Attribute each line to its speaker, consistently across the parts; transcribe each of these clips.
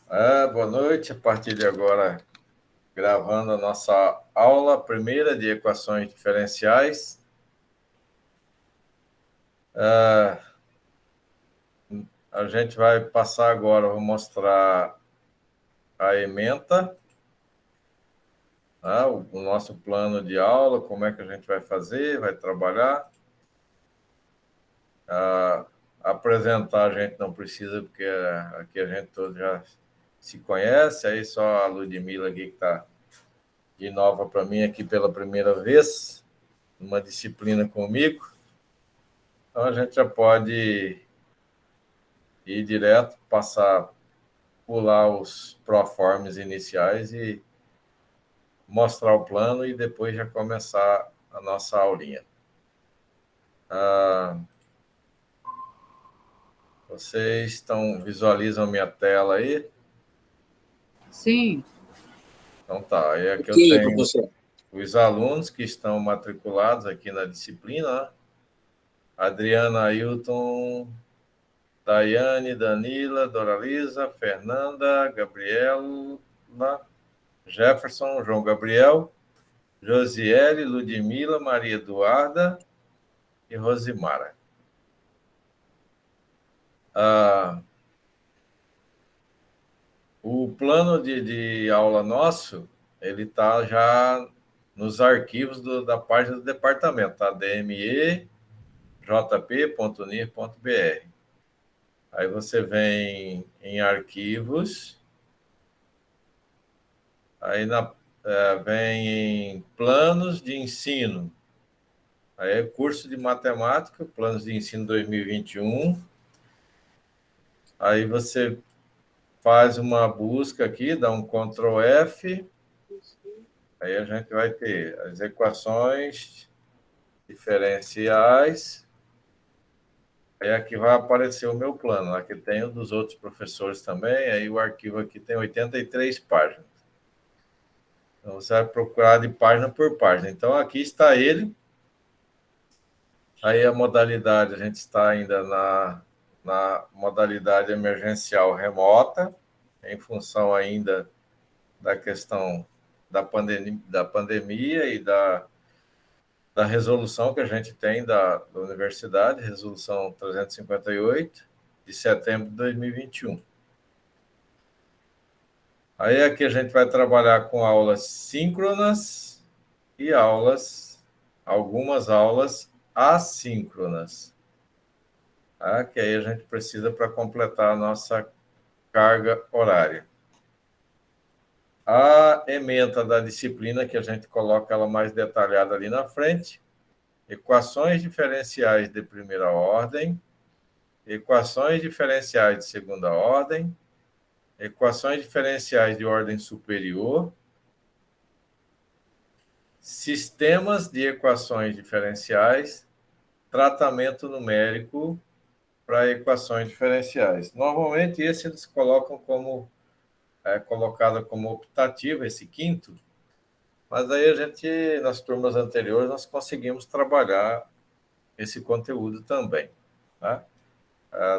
Speaker 1: Boa noite. A partir de agora, gravando a nossa aula primeira de equações diferenciais. A gente vai passar agora, vou mostrar a ementa, o nosso plano de aula, como é que a gente vai fazer, vai trabalhar. Apresentar a gente não precisa, porque aqui a gente todos já se conhece, aí só a Ludmila aqui que está de nova para mim aqui pela primeira vez, numa disciplina comigo. Então, a gente já pode ir direto, pular os proformes iniciais e mostrar o plano e depois já começar a nossa aulinha. Vocês visualizam minha tela aí?
Speaker 2: Sim.
Speaker 1: Então tá, aí aqui eu
Speaker 3: Ok,
Speaker 1: tenho
Speaker 3: professor.
Speaker 1: os alunos que estão matriculados aqui na disciplina. Adriana, Ailton, Daiane, Danila, Doralisa, Fernanda, Gabriela, Jefferson, João Gabriel, Josiele, Ludmila, Maria Eduarda e Rosimara. O plano de aula nosso, ele está já nos arquivos da página do departamento, tá? dme.jp.unir.br. Aí você vem em arquivos, aí vem em planos de ensino. Aí é curso de matemática, planos de ensino 2021. Aí você faz uma busca aqui, dá um Ctrl F, aí a gente vai ter as equações diferenciais. Aí aqui vai aparecer o meu plano, aqui tem o dos outros professores também, aí o arquivo aqui tem 83 páginas. Então você vai procurar de página por página. Então aqui está ele. Aí a modalidade, a gente está ainda na modalidade emergencial remota, em função ainda da questão da pandemia e da resolução que a gente tem da universidade, resolução 358, de setembro de 2021. Aí aqui a gente vai trabalhar com aulas síncronas e algumas aulas assíncronas, que aí a gente precisa para completar a nossa carga horária. A ementa da disciplina, que a gente coloca ela mais detalhada ali na frente, equações diferenciais de primeira ordem, equações diferenciais de segunda ordem, equações diferenciais de ordem superior, sistemas de equações diferenciais, tratamento numérico para equações diferenciais. Normalmente, esse eles colocam colocado como optativo, esse quinto, mas aí a gente, nas turmas anteriores, nós conseguimos trabalhar esse conteúdo também, tá?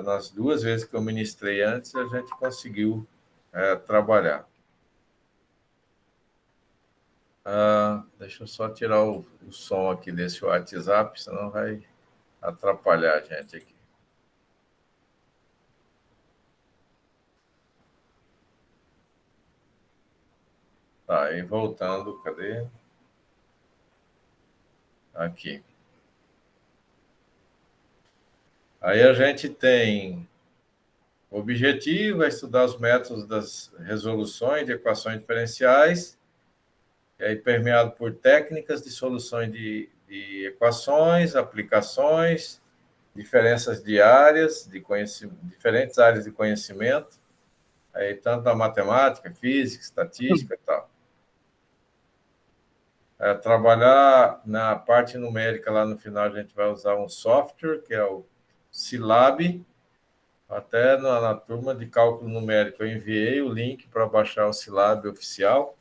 Speaker 1: Nas 2 vezes que eu ministrei antes, a gente conseguiu trabalhar. Deixa eu só tirar o som aqui desse WhatsApp, senão vai atrapalhar a gente aqui. Tá, e voltando, cadê? Aqui. Aí a gente tem o objetivo é estudar os métodos das resoluções de equações diferenciais, e aí permeado por técnicas de soluções de equações, aplicações, diferenças de áreas, diferentes áreas de conhecimento, aí tanto da matemática, física, estatística e tal. Trabalhar na parte numérica, lá no final a gente vai usar um software, que é o Silab. Até na turma de cálculo numérico eu enviei o link para baixar o Silab oficial,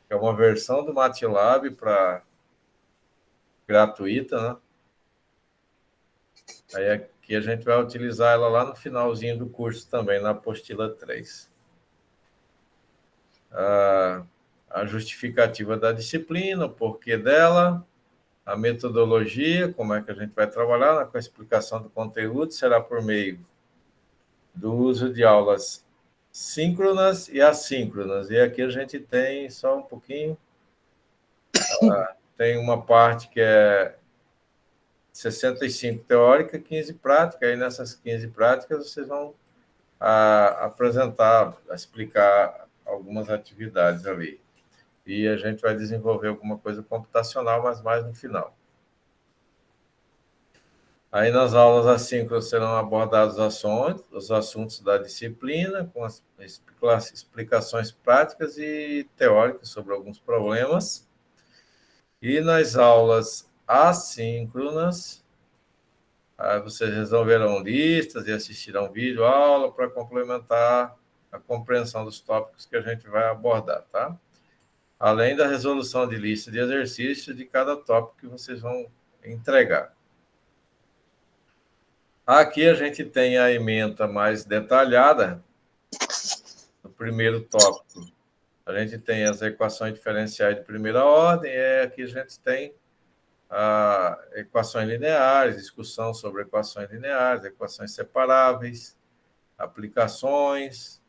Speaker 1: que é uma versão do MATLAB gratuita, né? Aí aqui a gente vai utilizar ela lá no finalzinho do curso também, na apostila 3. a justificativa da disciplina, o porquê dela, a metodologia, como é que a gente vai trabalhar com a explicação do conteúdo, será por meio do uso de aulas síncronas e assíncronas. E aqui a gente tem só um pouquinho, tem uma parte que é 65 teórica, 15 prática, aí nessas 15 práticas vocês vão apresentar, explicar algumas atividades ali. E a gente vai desenvolver alguma coisa computacional, mas mais no final. Aí nas aulas assíncronas serão abordados os assuntos da disciplina, com as explicações práticas e teóricas sobre alguns problemas. E nas aulas assíncronas, vocês resolverão listas e assistirão vídeo aula para complementar a compreensão dos tópicos que a gente vai abordar, tá? Além da resolução de lista de exercícios de cada tópico que vocês vão entregar. Aqui a gente tem a ementa mais detalhada, no primeiro tópico. A gente tem as equações diferenciais de primeira ordem, aqui a gente tem equações lineares, discussão sobre equações lineares, equações separáveis, aplicações,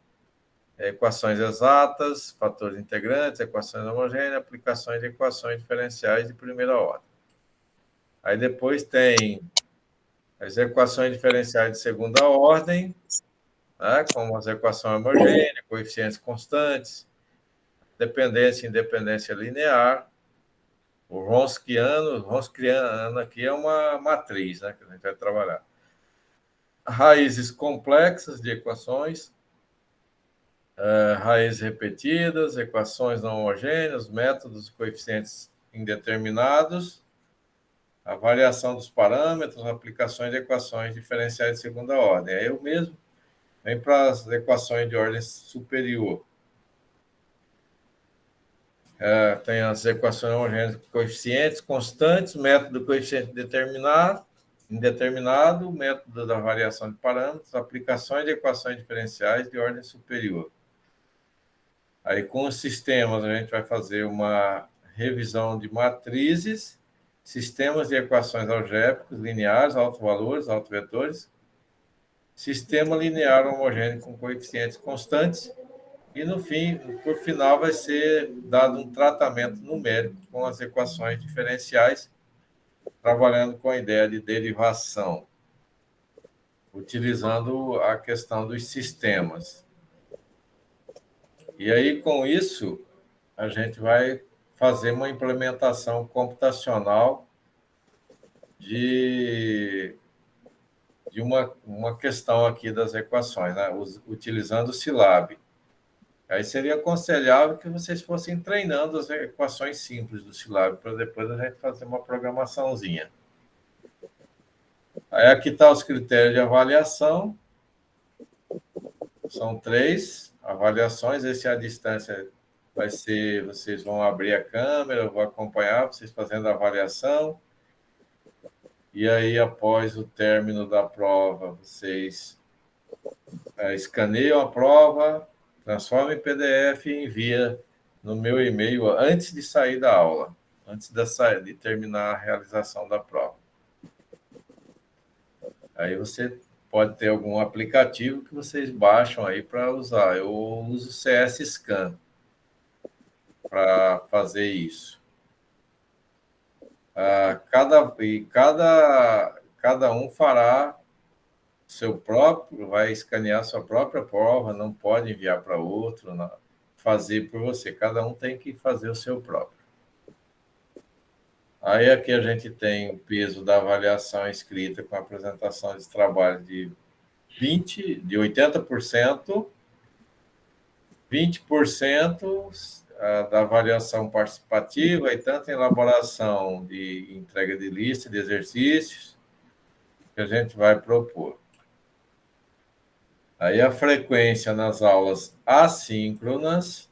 Speaker 1: equações exatas, fatores integrantes, equações homogêneas, aplicações de equações diferenciais de primeira ordem. Aí depois tem as equações diferenciais de segunda ordem, né, como as equações homogêneas, coeficientes constantes, dependência e independência linear. O Wronskiano aqui é uma matriz, né, que a gente vai trabalhar. Raízes complexas de equações, raízes repetidas, equações não homogêneas, métodos e coeficientes indeterminados, a variação dos parâmetros, aplicações de equações diferenciais de segunda ordem. Aí eu mesmo venho para as equações de ordem superior. Tem as equações homogêneas de coeficientes constantes, método do coeficiente indeterminado, método da variação de parâmetros, aplicações de equações diferenciais de ordem superior. Aí, com os sistemas, a gente vai fazer uma revisão de matrizes, sistemas de equações algébricas, lineares, autovalores, autovetores, sistema linear homogêneo com coeficientes constantes, e, no fim, por final, vai ser dado um tratamento numérico com as equações diferenciais, trabalhando com a ideia de derivação, utilizando a questão dos sistemas. E aí, com isso, a gente vai fazer uma implementação computacional de uma questão aqui das equações, né? Utilizando o Scilab. Aí seria aconselhável que vocês fossem treinando as equações simples do Scilab, para depois a gente fazer uma programaçãozinha. Aí aqui está os critérios de avaliação. São 3 avaliações. Essa é a distância, vai ser, vocês vão abrir a câmera, eu vou acompanhar vocês fazendo a avaliação. E aí, após o término da prova, vocês escaneiam a prova, transforma em PDF e envia no meu e-mail antes de sair da aula, antes de terminar a realização da prova. Aí você pode ter algum aplicativo que vocês baixam aí para usar. Eu uso o CS Scan para fazer isso. Cada um fará seu próprio, vai escanear sua própria prova, não pode enviar para outro, não, fazer por você. Cada um tem que fazer o seu próprio. Aí aqui a gente tem o peso da avaliação escrita com a apresentação de trabalho de 80%, 20% da avaliação participativa, e tanto em elaboração de entrega de lista de exercícios que a gente vai propor. Aí a frequência nas aulas assíncronas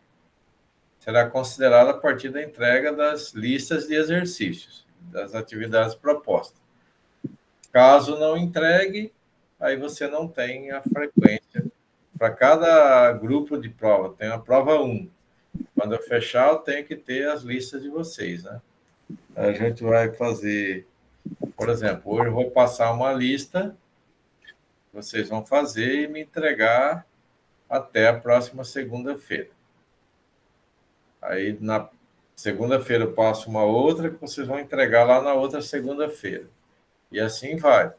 Speaker 1: será considerada a partir da entrega das listas de exercícios, das atividades propostas. Caso não entregue, aí você não tem a frequência. Para cada grupo de prova, tem a prova 1. quando eu fechar, eu tenho que ter as listas de vocês, né? A gente vai fazer, por exemplo, hoje eu vou passar uma lista, vocês vão fazer e me entregar até a próxima segunda-feira. Aí, na segunda-feira, eu passo uma outra que vocês vão entregar lá na outra segunda-feira. E assim vai.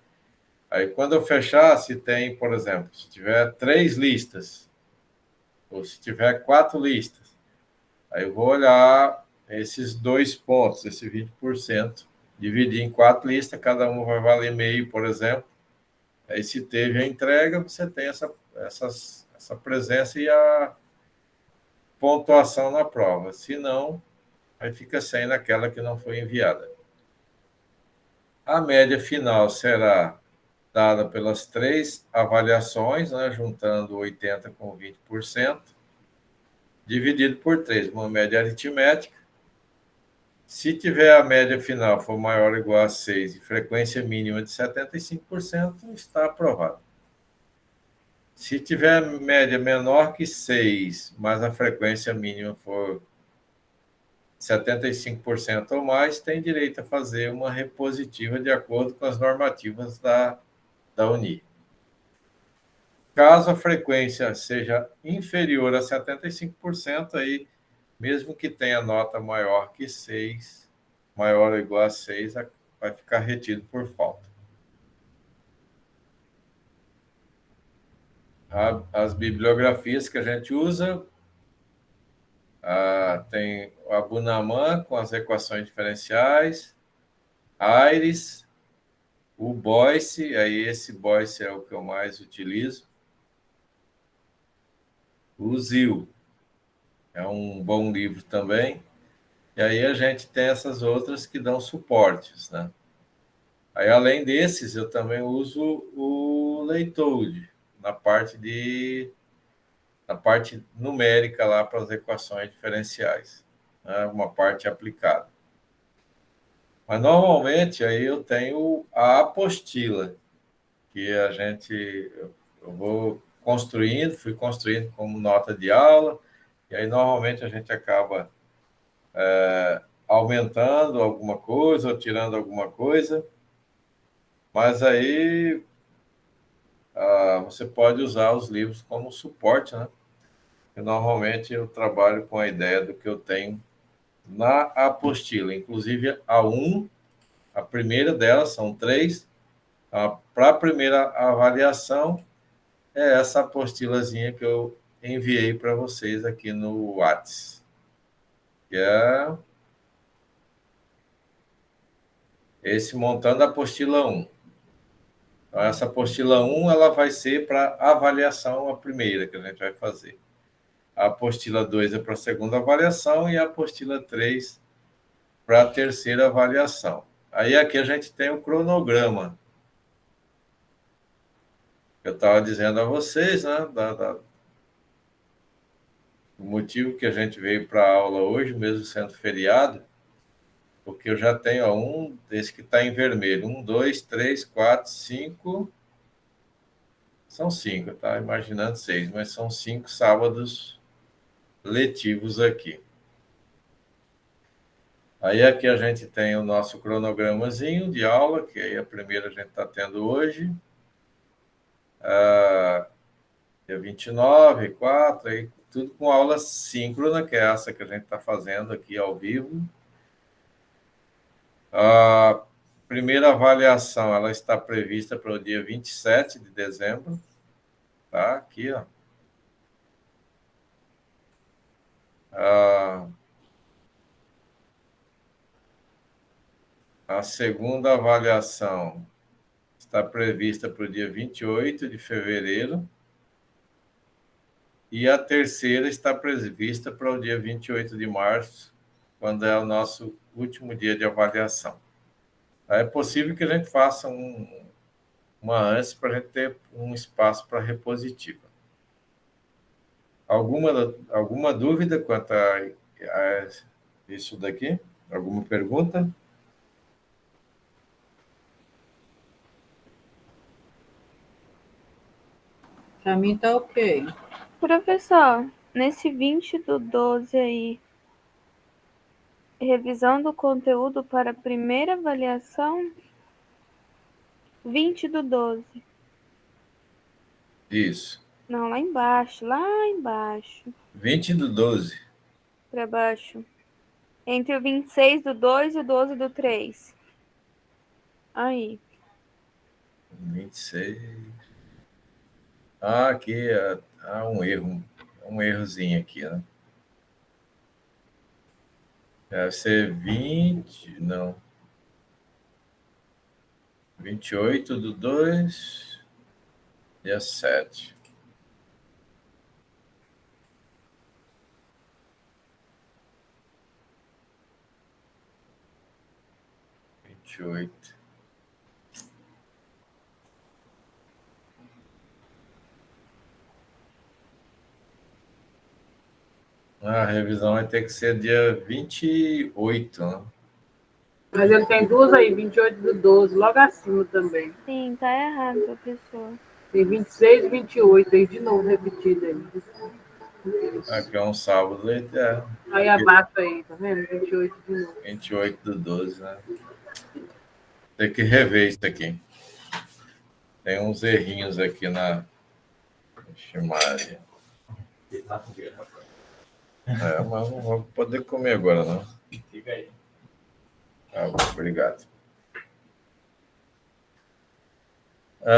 Speaker 1: Aí, quando eu fechar, se tem, por exemplo, se tiver 3 listas, ou se tiver 4 listas, aí eu vou olhar esses 2 pontos, esse 20%, dividir em 4 listas, cada uma vai valer meio, por exemplo. Aí, se teve a entrega, você tem essa presença e a pontuação na prova. Se não, aí fica sem naquela que não foi enviada. A média final será dada pelas 3 avaliações, né, juntando 80 com 20%, dividido por 3, uma média aritmética. Se tiver a média final for maior ou igual a 6 e frequência mínima de 75%, está aprovado. Se tiver média menor que 6, mas a frequência mínima for 75% ou mais, tem direito a fazer uma repositiva de acordo com as normativas da UNI. Caso a frequência seja inferior a 75%, aí, mesmo que tenha nota maior que 6, maior ou igual a 6, vai ficar retido por falta. As bibliografias que a gente usa, tem a Bunnaman com as equações diferenciais, Aires, o Boyce, aí esse Boyce é o que eu mais utilizo, o ZIL, é um bom livro também, e aí a gente tem essas outras que dão suportes, né? Aí, além desses, eu também uso o Leitold, na parte numérica lá para as equações diferenciais, né? Uma parte aplicada. Mas, normalmente, aí eu tenho a apostila, que eu vou construindo, fui construindo como nota de aula, e aí, normalmente, a gente acaba aumentando alguma coisa ou tirando alguma coisa, mas aí você pode usar os livros como suporte, né? Normalmente eu trabalho com a ideia do que eu tenho na apostila, inclusive a primeira delas, são 3, para a primeira avaliação é essa apostilazinha que eu enviei para vocês aqui no WhatsApp, que é esse montando a apostila 1. Então, essa apostila 1 ela vai ser para avaliação a primeira que a gente vai fazer. A apostila 2 é para a segunda avaliação e a apostila 3 para a terceira avaliação. Aí aqui a gente tem o cronograma. Eu estava dizendo a vocês, né, o motivo que a gente veio para a aula hoje, mesmo sendo feriado, porque eu já tenho esse que está em vermelho. 1, 2, 3, 4, 5. São 5, tá? Imaginando 6, mas são 5 sábados letivos aqui. Aí aqui a gente tem o nosso cronogramazinho de aula, que aí a primeira a gente está tendo hoje. Dia 29, 4, aí tudo com aula síncrona, que é essa que a gente está fazendo aqui ao vivo. A primeira avaliação ela está prevista para o dia 27 de dezembro. Tá? Aqui, ó. A segunda avaliação está prevista para o dia 28 de fevereiro. E a terceira está prevista para o dia 28 de março, quando é o nosso último dia de avaliação. É possível que a gente faça uma antes para a gente ter um espaço para repositiva. Alguma dúvida quanto a isso daqui? Alguma pergunta?
Speaker 2: Para mim tá ok.
Speaker 3: Professor, Nesse 20/12 aí, revisão do conteúdo para primeira avaliação, 20/12.
Speaker 1: Isso.
Speaker 3: Não, lá embaixo,
Speaker 1: 20/12.
Speaker 3: para baixo. Entre o 26/2 e o 12/3. Aí.
Speaker 1: 26. Ah, aqui há um erro. Um errozinho aqui, né? Deve ser 20. Não. 28/2, dia 7. Vinte e oito. A revisão vai ter que ser dia 28, né?
Speaker 2: Mas ele tem duas aí, 28/12, logo acima também.
Speaker 3: Sim, tá errado, professor.
Speaker 2: Tem 26 e 28 aí, de novo repetido aí.
Speaker 1: Aqui é um sábado,
Speaker 2: Aí abaixo aí, tá vendo? 28 de novo.
Speaker 1: 28/12, né? Tem que rever isso aqui. Tem uns errinhos aqui na Ximaria. Mas não vou poder comer agora, não. Fica aí. Ah, obrigado.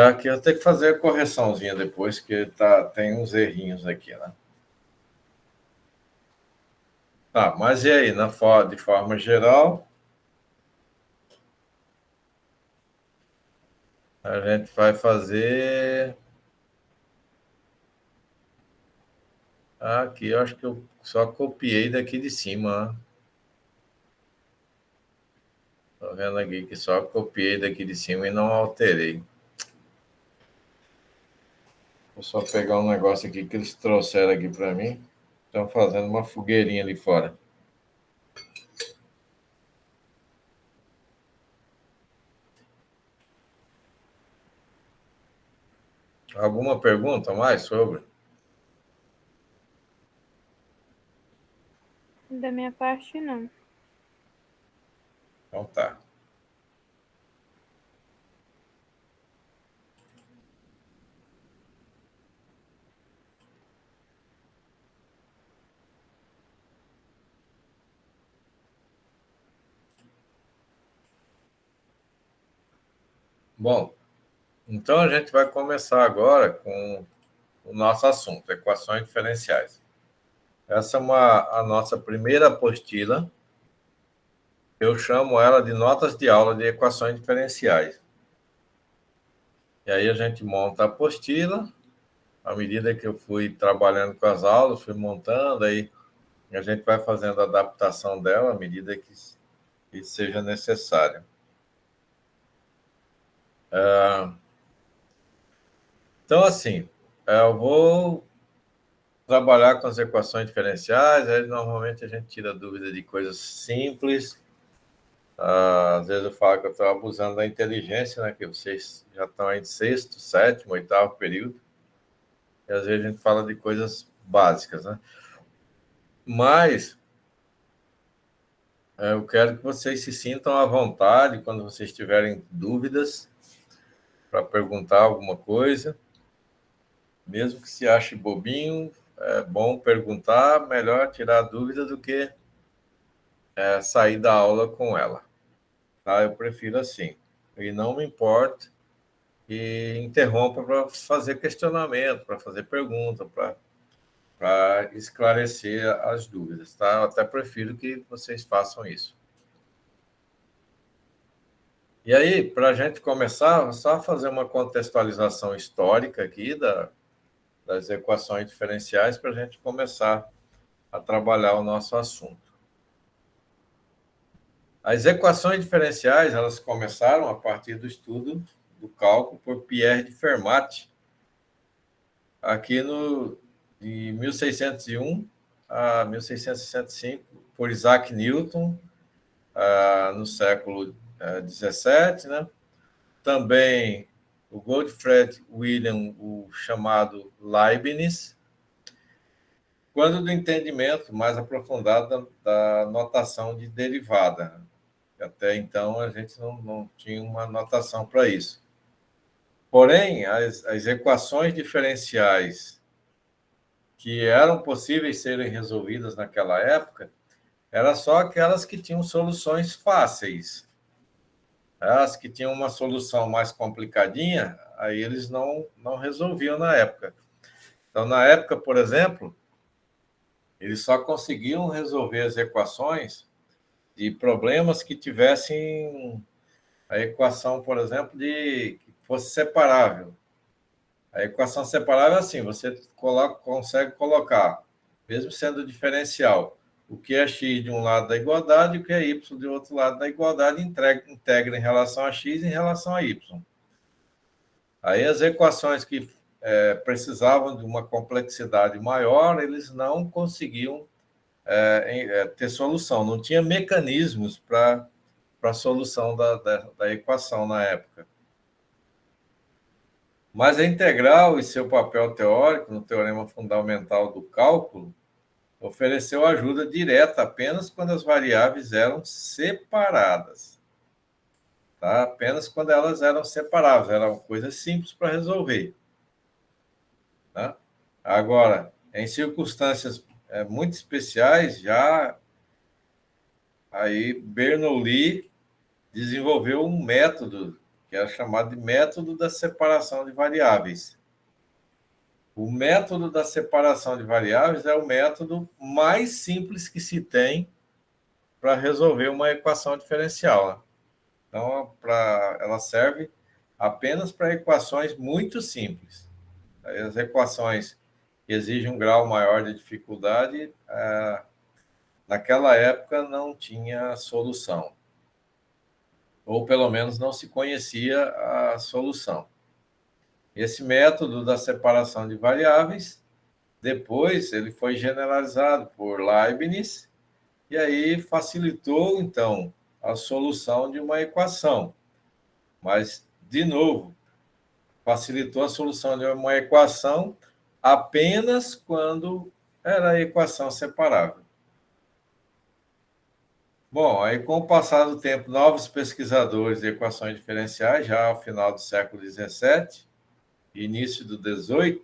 Speaker 1: Aqui eu tenho que fazer a correçãozinha depois, que tem uns errinhos aqui, né? Tá, mas e aí, de forma geral, a gente vai fazer... Aqui, eu acho que eu só copiei daqui de cima, né? Tô vendo aqui que só copiei daqui de cima e não alterei. Vou só pegar um negócio aqui que eles trouxeram aqui para mim. Estão fazendo uma fogueirinha ali fora. Alguma pergunta mais sobre?
Speaker 3: Da minha parte, não.
Speaker 1: Então tá. Bom, então a gente vai começar agora com o nosso assunto, equações diferenciais. Essa é a nossa primeira apostila. Eu chamo ela de notas de aula de equações diferenciais. E aí a gente monta a apostila. À medida que eu fui trabalhando com as aulas, fui montando, aí a gente vai fazendo a adaptação dela à medida que seja necessário. Então, assim, eu vou trabalhar com as equações diferenciais, aí normalmente a gente tira dúvida de coisas simples. Às vezes eu falo que eu estou abusando da inteligência, né? Que vocês já estão aí em sexto, sétimo, oitavo período. E às vezes a gente fala de coisas básicas, né? Mas eu quero que vocês se sintam à vontade quando vocês tiverem dúvidas para perguntar alguma coisa. Mesmo que se ache bobinho, é bom perguntar, melhor tirar a dúvida do que sair da aula com ela. Tá? Eu prefiro assim. E não me importa que interrompa para fazer questionamento, para fazer pergunta, para esclarecer as dúvidas. Tá? Eu até prefiro que vocês façam isso. E aí, para a gente começar, só fazer uma contextualização histórica aqui das equações diferenciais para a gente começar a trabalhar o nosso assunto. As equações diferenciais, elas começaram a partir do estudo do cálculo por Pierre de Fermat, aqui de 1601 a 1665, por Isaac Newton, no século XVII, né? Também o Gottfried Wilhelm, o chamado Leibniz, quando do entendimento mais aprofundado da notação de derivada. Até então, a gente não tinha uma notação para isso. Porém, as equações diferenciais que eram possíveis serem resolvidas naquela época eram só aquelas que tinham soluções fáceis. As que tinham uma solução mais complicadinha, aí eles não resolviam na época. Então, na época, por exemplo, eles só conseguiam resolver as equações de problemas que tivessem a equação, por exemplo, que fosse separável. A equação separável é assim, você consegue colocar, mesmo sendo diferencial, o que é x de um lado da igualdade e o que é y do outro lado da igualdade, integra em relação a x e em relação a y. Aí as equações que precisavam de uma complexidade maior, eles não conseguiam ter solução, não tinha mecanismos para a solução da equação na época. Mas a integral e seu papel teórico no teorema fundamental do cálculo ofereceu ajuda direta apenas quando as variáveis eram separadas. Tá? Apenas quando elas eram separáveis, era uma coisa simples para resolver. Tá? Agora, em circunstâncias muito especiais, já aí Bernoulli desenvolveu um método que era chamado de método da separação de variáveis. O método da separação de variáveis é o método mais simples que se tem para resolver uma equação diferencial. Né? Então, ela serve apenas para equações muito simples. As equações que exigem um grau maior de dificuldade, naquela época não tinha solução. Ou pelo menos não se conhecia a solução. Esse método da separação de variáveis, depois ele foi generalizado por Leibniz, e aí facilitou, então, a solução de uma equação. Mas, de novo, facilitou a solução de uma equação apenas quando era a equação separável. Bom, aí com o passar do tempo, novos pesquisadores de equações diferenciais, já ao final do século XVII, início do XVIII,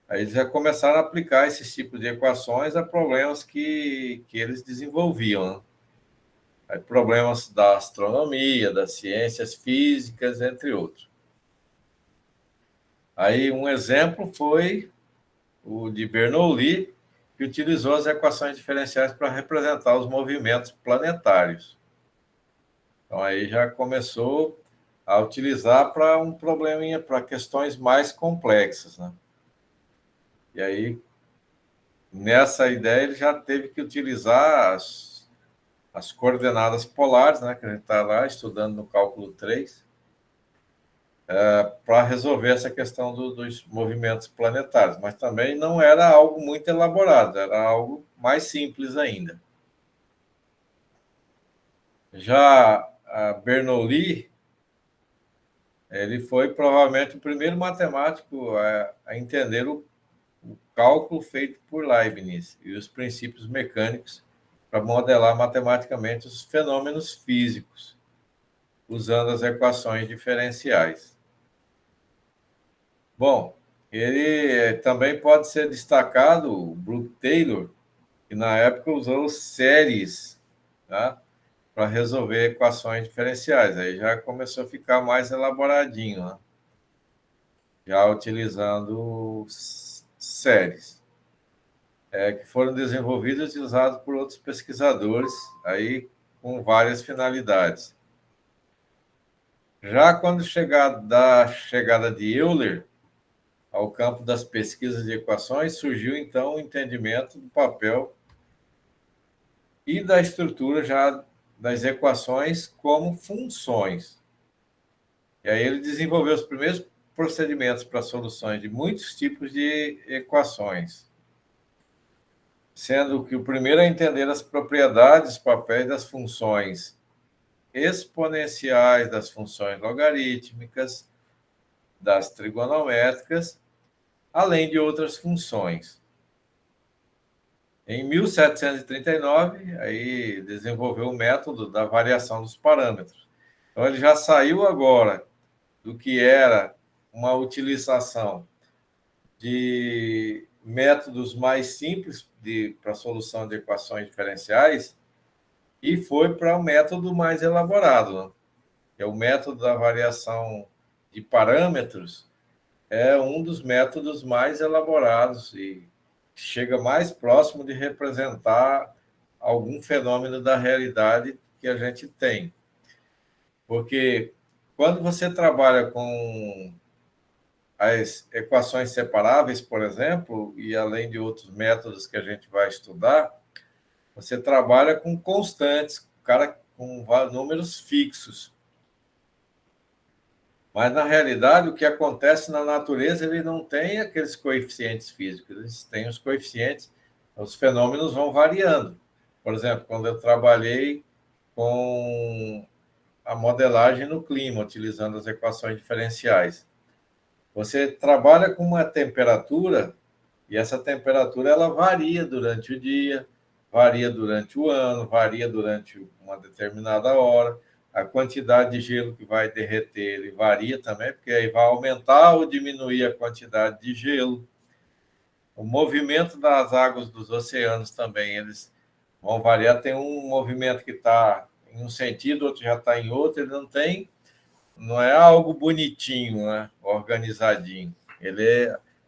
Speaker 1: aí eles já começaram a aplicar esses tipos de equações a problemas que eles desenvolviam. Né? Aí, problemas da astronomia, das ciências físicas, entre outros. Aí um exemplo foi o de Bernoulli, que utilizou as equações diferenciais para representar os movimentos planetários. Então aí já começou a utilizar para um probleminha, para questões mais complexas, né? E aí, nessa ideia, ele já teve que utilizar as coordenadas polares, né, que a gente está lá estudando no cálculo 3, para resolver essa questão dos movimentos planetários. Mas também não era algo muito elaborado, era algo mais simples ainda. Já a Bernoulli, ele foi provavelmente o primeiro matemático a entender o cálculo feito por Leibniz e os princípios mecânicos para modelar matematicamente os fenômenos físicos, usando as equações diferenciais. Bom, ele também pode ser destacado, o Brooke Taylor, que na época usou séries, tá? Para resolver equações diferenciais. Aí já começou a ficar mais elaboradinho, né? Já utilizando séries. Que foram desenvolvidas e usadas por outros pesquisadores, aí com várias finalidades. Já quando da chegada de Euler ao campo das pesquisas de equações, surgiu, então, o entendimento do papel e da estrutura já das equações como funções. E aí ele desenvolveu os primeiros procedimentos para soluções de muitos tipos de equações, sendo que o primeiro a entender as propriedades, papéis das funções exponenciais, das funções logarítmicas, das trigonométricas, além de outras funções. Em 1739, aí desenvolveu o método da variação dos parâmetros. Então, ele já saiu agora do que era uma utilização de métodos mais simples para a solução de equações diferenciais e foi para um método mais elaborado, né? Que é o método da variação de parâmetros, é um dos métodos mais elaborados e chega mais próximo de representar algum fenômeno da realidade que a gente tem. Porque quando você trabalha com as equações separáveis, por exemplo, e além de outros métodos que a gente vai estudar, você trabalha com constantes, cara, com números fixos. Mas, na realidade, o que acontece na natureza, ele não tem aqueles coeficientes físicos, eles têm os coeficientes, os fenômenos vão variando. Por exemplo, quando eu trabalhei com a modelagem no clima, utilizando as equações diferenciais, você trabalha com uma temperatura e essa temperatura ela varia durante o dia, varia durante o ano, varia durante uma determinada hora. A quantidade de gelo que vai derreter ele varia também, porque aí vai aumentar ou diminuir a quantidade de gelo. O movimento das águas dos oceanos também, eles vão variar. Tem um movimento que está em um sentido, outro já está em outro, ele não é algo bonitinho, né? Organizadinho.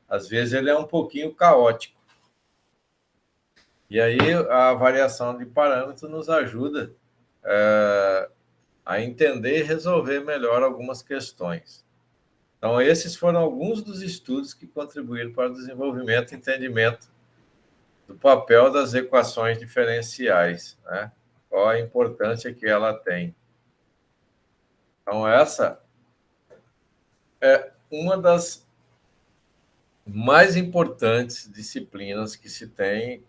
Speaker 1: Às vezes, ele é um pouquinho caótico. E aí, a variação de parâmetros nos ajuda a entender e resolver melhor algumas questões. Então, esses foram alguns dos estudos que contribuíram para o desenvolvimento e entendimento do papel das equações diferenciais, né? Qual a importância que ela tem. Então, essa é uma das mais importantes disciplinas que se tem,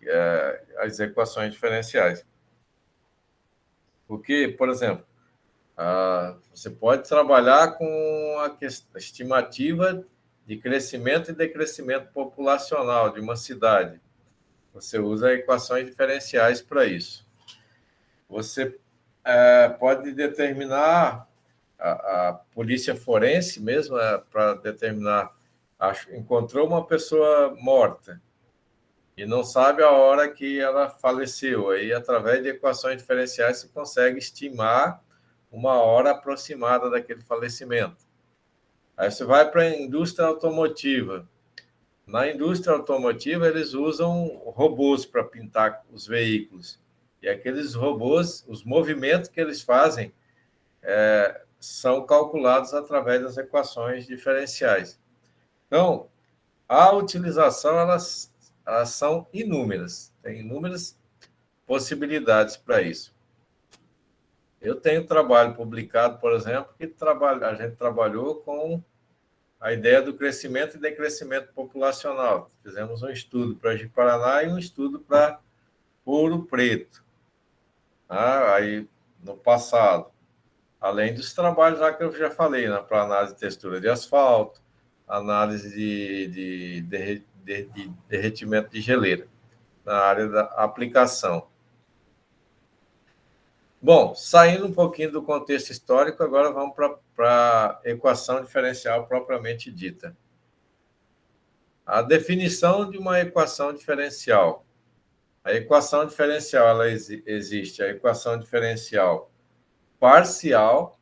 Speaker 1: as equações diferenciais. Porque, por exemplo, você pode trabalhar com a estimativa de crescimento e decrescimento populacional de uma cidade. Você usa equações diferenciais para isso. Você pode determinar a polícia forense mesmo, para determinar, encontrou uma pessoa morta e não sabe a hora que ela faleceu. Aí, através de equações diferenciais, se consegue estimar uma hora aproximada daquele falecimento. Aí você vai para a indústria automotiva. Na indústria automotiva, eles usam robôs para pintar os veículos. E aqueles robôs, os movimentos que eles fazem, são calculados através das equações diferenciais. Então, a utilização, elas são inúmeras. Tem inúmeras possibilidades para isso. Eu tenho trabalho publicado, por exemplo, que a gente trabalhou com a ideia do crescimento e decrescimento populacional. Fizemos um estudo para Ji-Paraná e um estudo para Ouro Preto, aí no passado. Além dos trabalhos lá que eu já falei, né, para análise de textura de asfalto, análise de derretimento de geleira, na área da aplicação. Bom, saindo um pouquinho do contexto histórico, agora vamos para a equação diferencial propriamente dita. A definição de uma equação diferencial. A equação diferencial, ela existe a equação diferencial parcial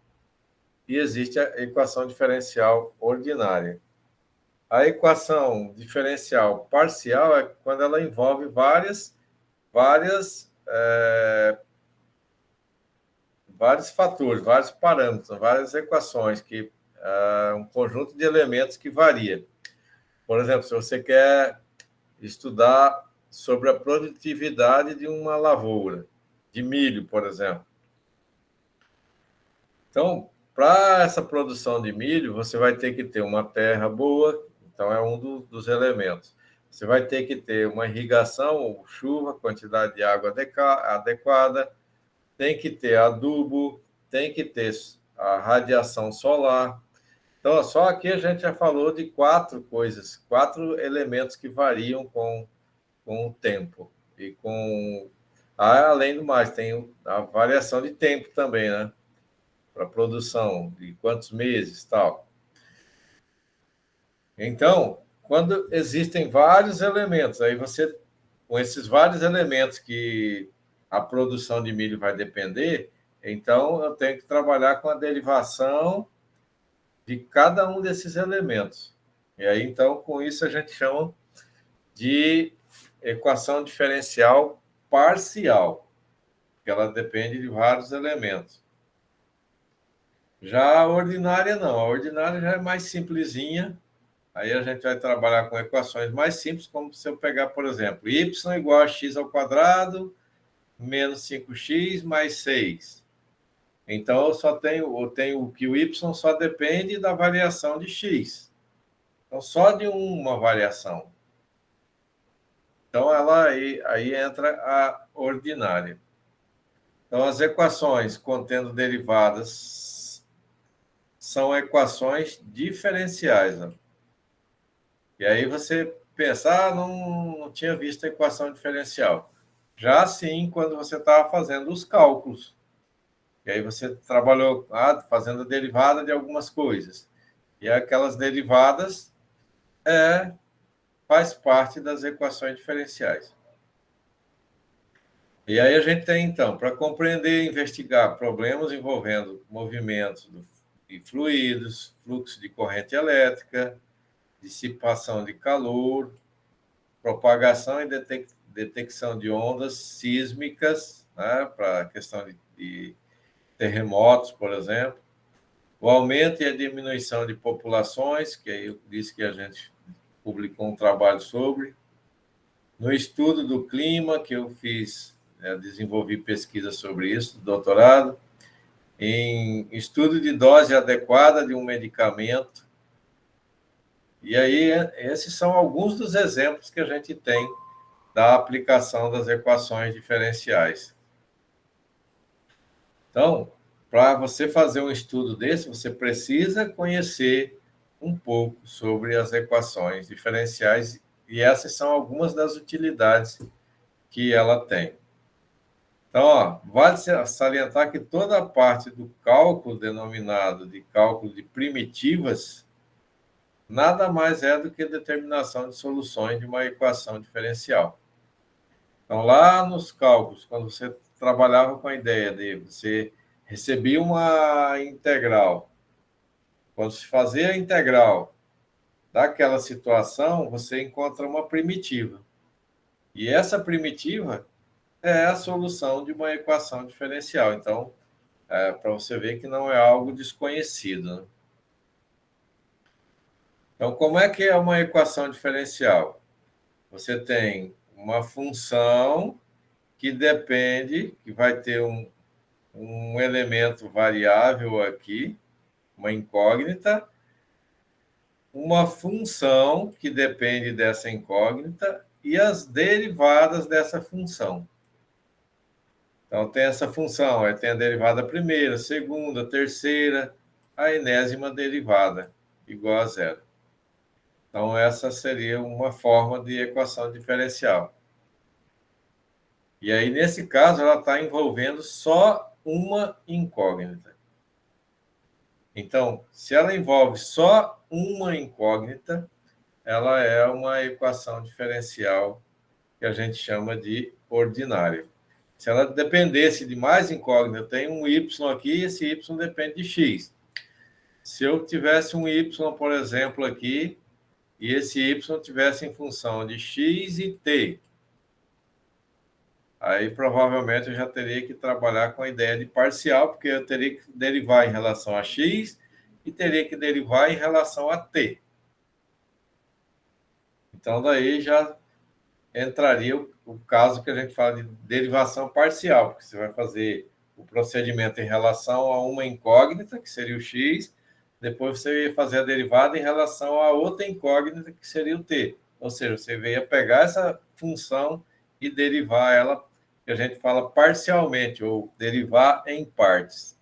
Speaker 1: e existe a equação diferencial ordinária. A equação diferencial parcial é quando ela envolve vários fatores, vários parâmetros, várias equações, um conjunto de elementos que varia. Por exemplo, se você quer estudar sobre a produtividade de uma lavoura, de milho, por exemplo. Então, para essa produção de milho, você vai ter que ter uma terra boa, então é um dos elementos. Você vai ter que ter uma irrigação, chuva, quantidade de água adequada, tem que ter adubo, tem que ter a radiação solar. Então, só aqui a gente já falou de 4 elementos que variam com o tempo E além do mais, tem a variação de tempo também, né? Para produção, de quantos meses, tal. Então, quando existem vários elementos, aí você, com esses vários elementos que a produção de milho vai depender, então eu tenho que trabalhar com a derivação de cada um desses elementos. E aí, então, com isso a gente chama de equação diferencial parcial, que ela depende de vários elementos. Já a ordinária não, a ordinária já é mais simplesinha. Aí a gente vai trabalhar com equações mais simples, como se eu pegar, por exemplo, y igual a x ao quadrado menos 5x mais 6. Então, eu tenho que o y só depende da variação de x. Então, só de uma variação. Então, aí entra a ordinária. Então, as equações contendo derivadas são equações diferenciais, né? E aí você pensa, não tinha visto a equação diferencial. Já sim, quando você estava fazendo os cálculos. E aí você trabalhou fazendo a derivada de algumas coisas. E aquelas derivadas faz parte das equações diferenciais. E aí a gente tem, então, para compreender e investigar problemas envolvendo movimentos de fluidos, fluxo de corrente elétrica, dissipação de calor, propagação e detecção de ondas sísmicas, né, para a questão de terremotos, por exemplo, o aumento e a diminuição de populações, que aí eu disse que a gente publicou um trabalho sobre, no estudo do clima, que eu desenvolvi pesquisa sobre isso, doutorado, em estudo de dose adequada de um medicamento. E aí, esses são alguns dos exemplos que a gente tem da aplicação das equações diferenciais. Então, para você fazer um estudo desse, você precisa conhecer um pouco sobre as equações diferenciais, e essas são algumas das utilidades que ela tem. Então, vale salientar que toda a parte do cálculo denominado de cálculo de primitivas nada mais é do que determinação de soluções de uma equação diferencial. Então, lá nos cálculos, quando você trabalhava com a ideia de você receber uma integral, quando se fazia a integral daquela situação, você encontra uma primitiva. E essa primitiva é a solução de uma equação diferencial. Então, para você ver que não é algo desconhecido, né? Então, como é que é uma equação diferencial? Você tem uma função que depende, que vai ter um elemento variável aqui, uma incógnita, uma função que depende dessa incógnita e as derivadas dessa função. Então, tem essa função, tem a derivada primeira, segunda, terceira, a enésima derivada, igual a zero. Então, essa seria uma forma de equação diferencial. E aí, nesse caso, ela está envolvendo só uma incógnita. Então, se ela envolve só uma incógnita, ela é uma equação diferencial que a gente chama de ordinária. Se ela dependesse de mais incógnita, tem um y aqui, esse y depende de x. Se eu tivesse um y, por exemplo, aqui, e esse y tivesse em função de x e t, aí provavelmente eu já teria que trabalhar com a ideia de parcial, porque eu teria que derivar em relação a x e teria que derivar em relação a t. Então, daí já entraria o caso que a gente fala de derivação parcial, porque você vai fazer o procedimento em relação a uma incógnita, que seria o x, depois você ia fazer a derivada em relação a outra incógnita, que seria o t. Ou seja, você ia pegar essa função e derivar ela, que a gente fala parcialmente, ou derivar em partes.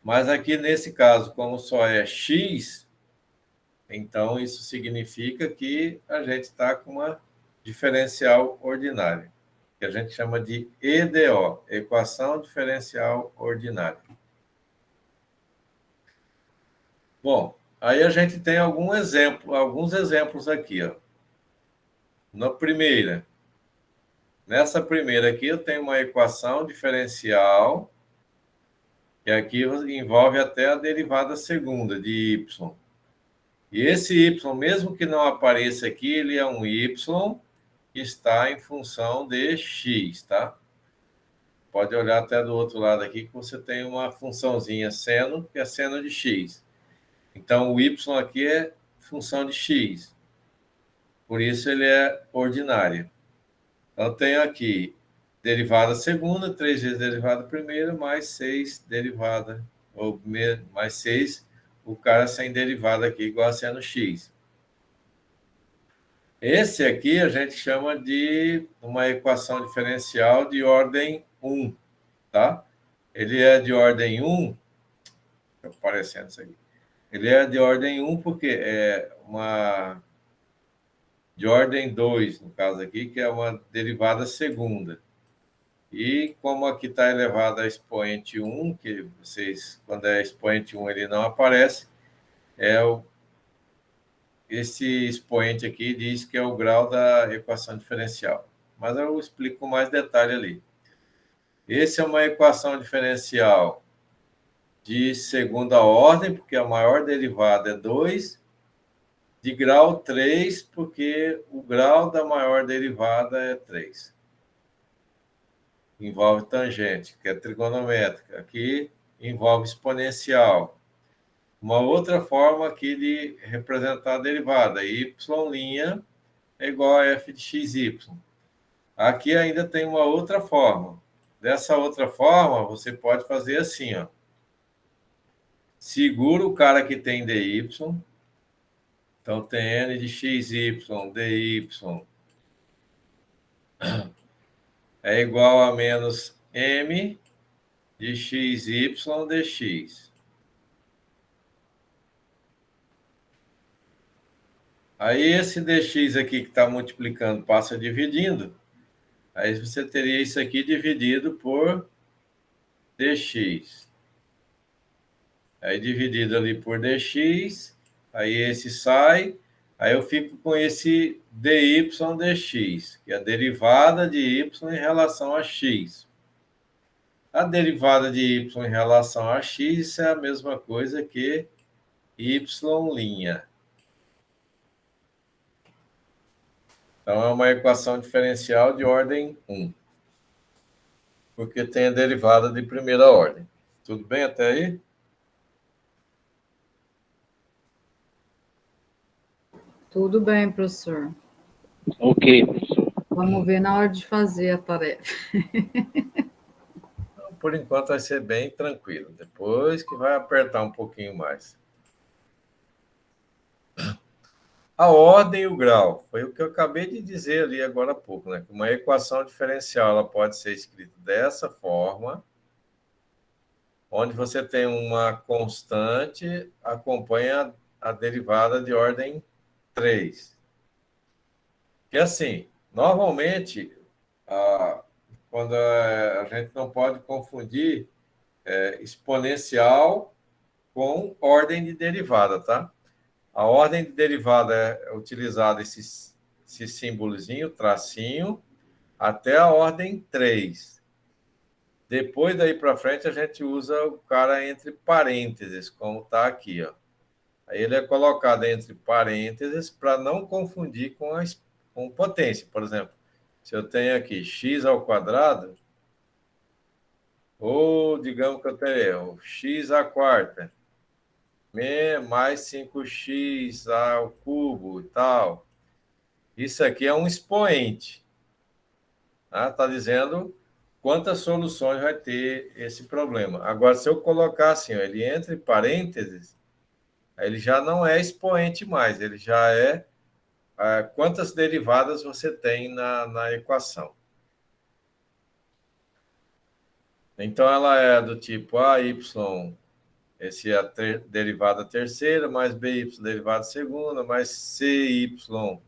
Speaker 1: Mas aqui, nesse caso, como só é x, então isso significa que a gente está com uma diferencial ordinária, que a gente chama de EDO, equação diferencial ordinária. Bom, aí a gente tem alguns exemplos aqui, ó. Nessa primeira aqui eu tenho uma equação diferencial, que aqui envolve até a derivada segunda de y. E esse y, mesmo que não apareça aqui, ele é um y que está em função de x, tá? Pode olhar até do outro lado aqui que você tem uma funçãozinha seno, que é seno de x. Então, o y aqui é função de x. Por isso, ele é ordinário. Então, eu tenho aqui derivada segunda, 3 vezes derivada primeira, mais 6 derivada, ou mais 6, o cara sem derivada aqui, igual a seno x. Esse aqui a gente chama de uma equação diferencial de ordem 1, tá? Ele é de ordem 1, está aparecendo isso aqui. Ele é de ordem 1 porque é uma de ordem 2, no caso aqui, que é uma derivada segunda. E como aqui está elevado a expoente 1, que vocês, quando é expoente 1, ele não aparece, esse expoente aqui diz que é o grau da equação diferencial. Mas eu explico com mais detalhe ali. Esse é uma equação diferencial de segunda ordem, porque a maior derivada é 2, de grau 3, porque o grau da maior derivada é 3. Envolve tangente, que é trigonométrica. Aqui envolve exponencial. Uma outra forma aqui de representar a derivada, y' é igual a f de xy. Aqui ainda tem uma outra forma. Dessa outra forma, você pode fazer assim, ó. Segura o cara que tem dy, então tem n de xy, dy é igual a menos m de xy dx. Aí esse dx aqui que está multiplicando passa dividindo, aí você teria isso aqui dividido por dx. Aí dividido ali por dx, aí esse sai, aí eu fico com esse dy dx, que é a derivada de y em relação a x. A derivada de y em relação a x é a mesma coisa que y'. Então, é uma equação diferencial de ordem 1, porque tem a derivada de primeira ordem. Tudo bem até aí?
Speaker 4: Tudo bem, professor.
Speaker 5: Ok, professor.
Speaker 4: Vamos ver na hora de fazer a tarefa.
Speaker 1: Por enquanto vai ser bem tranquilo. Depois que vai apertar um pouquinho mais. A ordem e o grau. Foi o que eu acabei de dizer ali agora há pouco, né? Uma equação diferencial ela pode ser escrita dessa forma, onde você tem uma constante, acompanha a derivada de ordem 3. Que assim, normalmente, quando a gente não pode confundir exponencial com ordem de derivada, tá? A ordem de derivada é utilizada esse símbolozinho, tracinho, até a ordem 3. Depois daí para frente, a gente usa o cara entre parênteses, como está aqui, ó. Aí ele é colocado entre parênteses para não confundir com potência. Por exemplo, se eu tenho aqui x ao quadrado, ou digamos que eu tenho x à quarta, mais 5x ao cubo e tal. Isso aqui é um expoente. Tá dizendo quantas soluções vai ter esse problema. Agora, se eu colocar assim, ó, ele entre parênteses, ele já não é expoente mais, ele já é quantas derivadas você tem na equação. Então, ela é do tipo AY, esse é a derivada terceira, mais BY derivada segunda, mais CY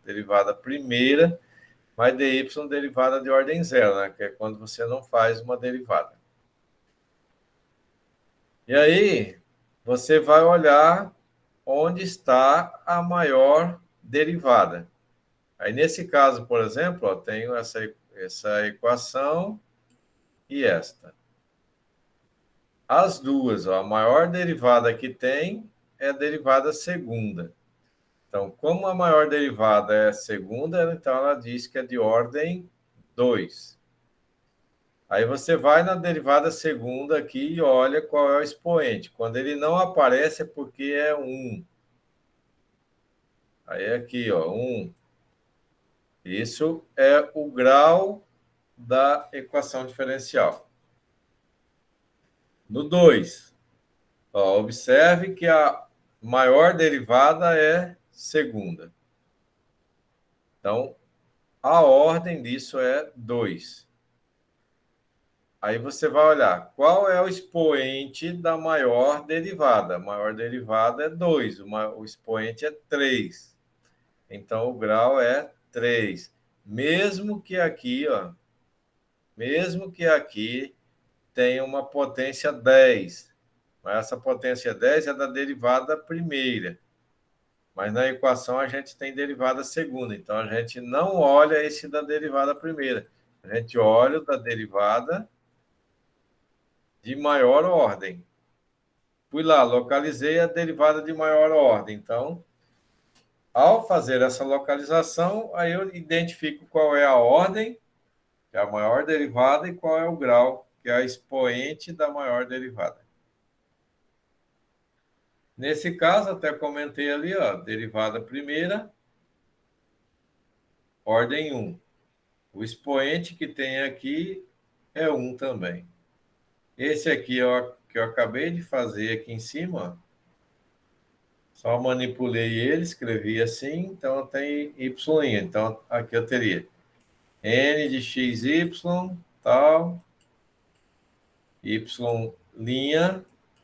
Speaker 1: derivada primeira, mais dy derivada de ordem zero, né? Que é quando você não faz uma derivada. E aí, você vai olhar onde está a maior derivada. Aí, nesse caso, por exemplo, ó, tenho essa equação e esta. As duas, ó, a maior derivada que tem é a derivada segunda. Então, como a maior derivada é segunda, então ela diz que é de ordem 2. Aí você vai na derivada segunda aqui e olha qual é o expoente. Quando ele não aparece é porque é 1. Aí aqui, ó, 1. Isso é o grau da equação diferencial. No 2, ó, observe que a maior derivada é segunda. Então, a ordem disso é 2. Aí você vai olhar qual é o expoente da maior derivada. A maior derivada é 2, o expoente é 3. Então, o grau é 3. Mesmo que aqui tenha uma potência 10. Mas essa potência 10 é da derivada primeira. Mas na equação a gente tem derivada segunda. Então, a gente não olha esse da derivada primeira. A gente olha o da derivada de maior ordem. Fui lá, localizei a derivada de maior ordem. Então, ao fazer essa localização, aí eu identifico qual é a ordem, que é a maior derivada, e qual é o grau, que é a expoente da maior derivada. Nesse caso, até comentei ali, ó, derivada primeira, ordem 1. O expoente que tem aqui é 1 também. Esse aqui, ó, que eu acabei de fazer aqui em cima, ó, só manipulei ele, escrevi assim, então tem y'. Então, aqui eu teria n de xy, tal, y'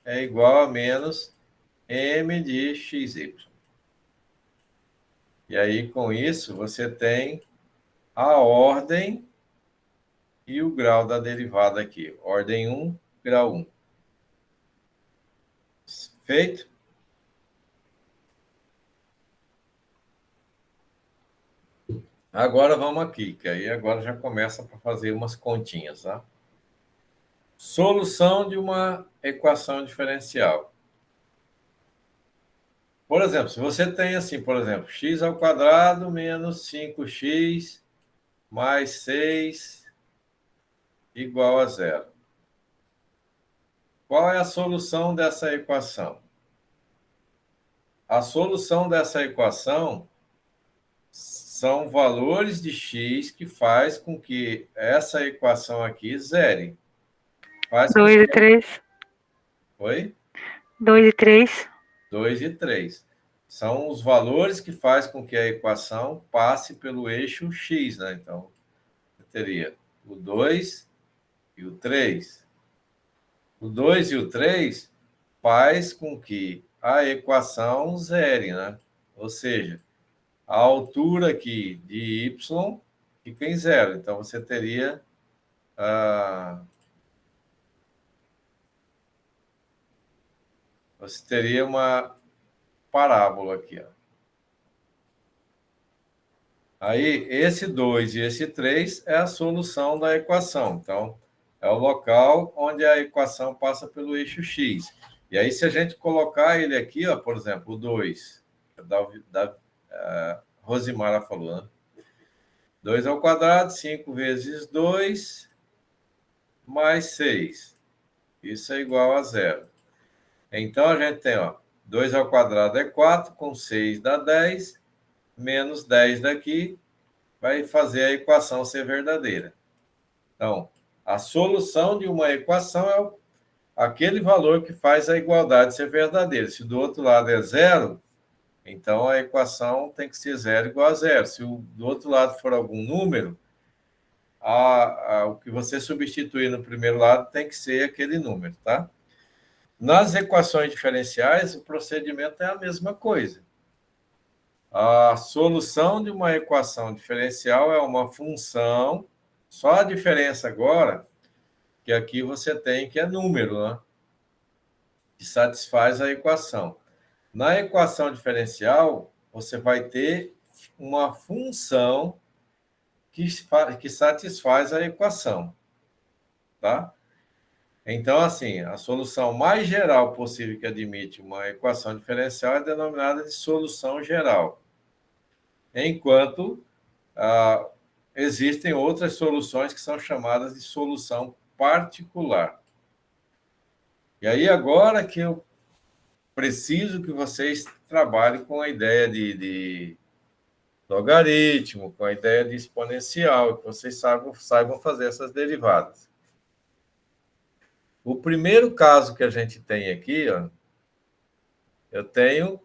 Speaker 1: é igual a menos m de xy. E aí, com isso, você tem a ordem e o grau da derivada aqui. Ordem 1, grau 1. Feito? Agora vamos aqui, que aí agora já começa para fazer umas continhas, tá? Solução de uma equação diferencial. Por exemplo, se você tem assim, por exemplo, x ao quadrado menos 5x mais 6 igual a zero. Qual é a solução dessa equação? A solução dessa equação são valores de x que faz com que essa equação aqui zere.
Speaker 6: 2 e 3.
Speaker 1: Oi?
Speaker 6: 2 e 3.
Speaker 1: 2 e 3. São os valores que faz com que a equação passe pelo eixo x, né? Então, eu teria o 2 e o 3. O 2 e o 3 faz com que a equação zere, né? Ou seja, a altura aqui de y fica em zero. Então, você teria uma parábola aqui, ó. Aí, esse 2 e esse 3 é a solução da equação. Então, é o local onde a equação passa pelo eixo x. E aí, se a gente colocar ele aqui, ó, por exemplo, o 2, da Rosimara falou, né? 2 ao quadrado, 5 vezes 2, mais 6. Isso é igual a zero. Então, a gente tem, ó, 2 ao quadrado é 4, com 6 dá 10, menos 10 daqui, vai fazer a equação ser verdadeira. Então, a solução de uma equação é aquele valor que faz a igualdade ser verdadeira. Se do outro lado é zero, então a equação tem que ser zero igual a zero. Se do outro lado for algum número, o que você substituir no primeiro lado tem que ser aquele número, tá? Nas equações diferenciais, o procedimento é a mesma coisa. A solução de uma equação diferencial é uma função, só a diferença agora, que aqui você tem que é número, né? Que satisfaz a equação. Na equação diferencial, você vai ter uma função que satisfaz a equação, tá? Então, assim, a solução mais geral possível que admite uma equação diferencial é denominada de solução geral, enquanto existem outras soluções que são chamadas de solução particular. E aí, agora que eu preciso que vocês trabalhem com a ideia de logaritmo, com a ideia de exponencial, que vocês saibam fazer essas derivadas. O primeiro caso que a gente tem aqui, ó, eu tenho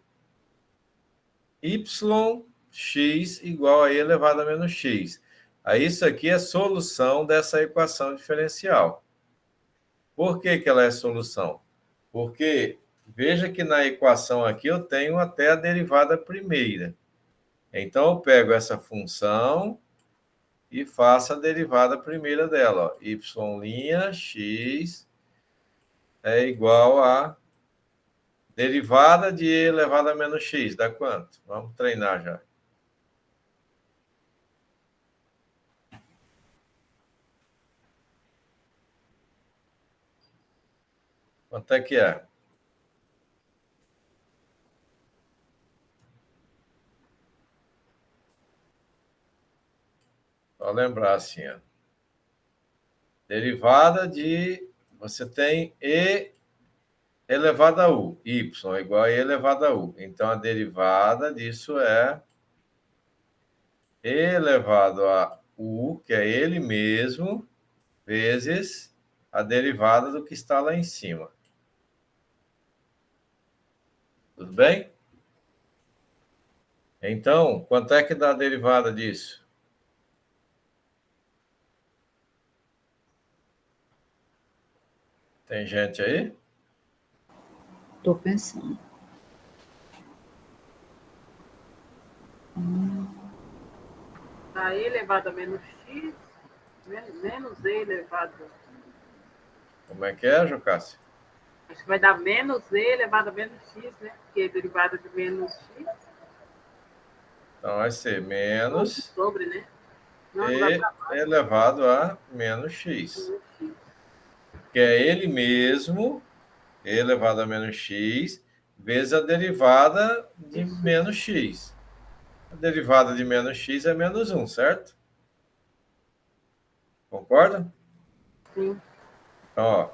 Speaker 1: yx igual a e elevado a menos x. Aí isso aqui é solução dessa equação diferencial. Por que que ela é solução? Porque veja que na equação aqui eu tenho até a derivada primeira. Então eu pego essa função e faço a derivada primeira dela. Ó. Y' é igual a derivada de e elevado a menos x. Dá quanto? Vamos treinar já. Quanto é que é? Só lembrar assim, ó. Derivada de... Você tem e elevado a u. Y é igual a e elevado a u. Então, a derivada disso é e elevado a u, que é ele mesmo, vezes a derivada do que está lá em cima. Tudo bem? Então, quanto é que dá a derivada disso? Tem gente aí?
Speaker 4: Estou pensando.
Speaker 2: Tá e elevado a menos x, menos e elevado.
Speaker 1: Como é que é, Jocássia?
Speaker 2: Acho que vai dar menos e elevado a menos x, né? Porque é derivada de menos x.
Speaker 1: Então, vai ser menos
Speaker 2: Sobre, né? Não,
Speaker 1: e elevado a menos x. Que é ele mesmo, e elevado a menos x, vezes a derivada de menos x. A derivada de menos x é menos 1, certo? Concorda?
Speaker 2: Sim.
Speaker 1: Então, ó,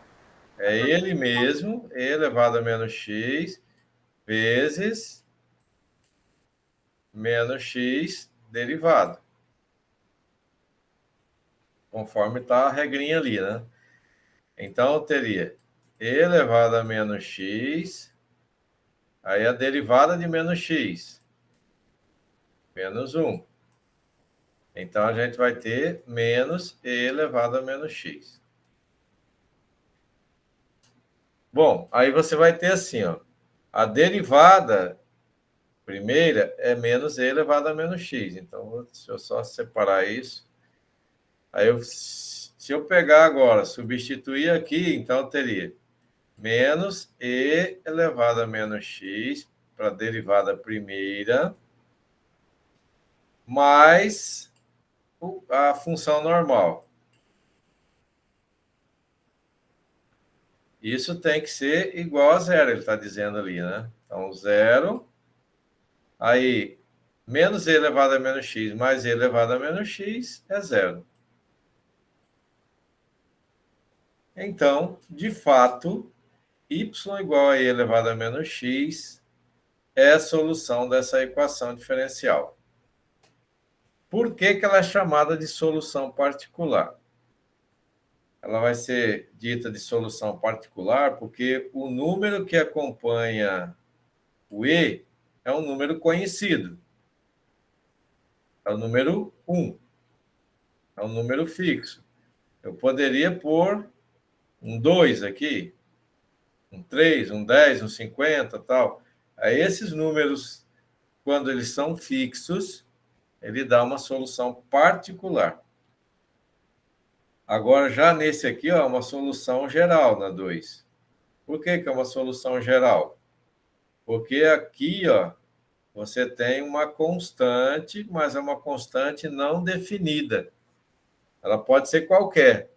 Speaker 1: é ele mesmo, e elevado a menos x, vezes menos x derivado. Conforme está a regrinha ali, né? Então, eu teria e elevado a menos x, aí a derivada de menos x, menos 1. Então, a gente vai ter menos e elevado a menos x. Bom, aí você vai ter assim, ó, a derivada primeira é menos e elevado a menos x. Então, deixa eu só separar isso. Aí, se eu pegar agora, substituir aqui, então eu teria menos e elevado a menos x para a derivada primeira, mais a função normal. Isso tem que ser igual a zero, ele está dizendo ali, né? Então, zero. Aí, menos e elevado a menos x mais e elevado a menos x é zero. Então, de fato, y igual a e elevado a menos x é a solução dessa equação diferencial. Por que que ela é chamada de solução particular? Ela vai ser dita de solução particular porque o número que acompanha o e é um número conhecido. É o número 1. É um número fixo. Eu poderia pôr um 2 aqui, um 3, um 10, um 50, tal. Aí esses números quando eles são fixos, ele dá uma solução particular. Agora, já nesse aqui, ó, é uma solução geral na 2. Por que é uma solução geral? Porque aqui, ó, você tem uma constante, mas é uma constante não definida. Ela pode ser qualquer.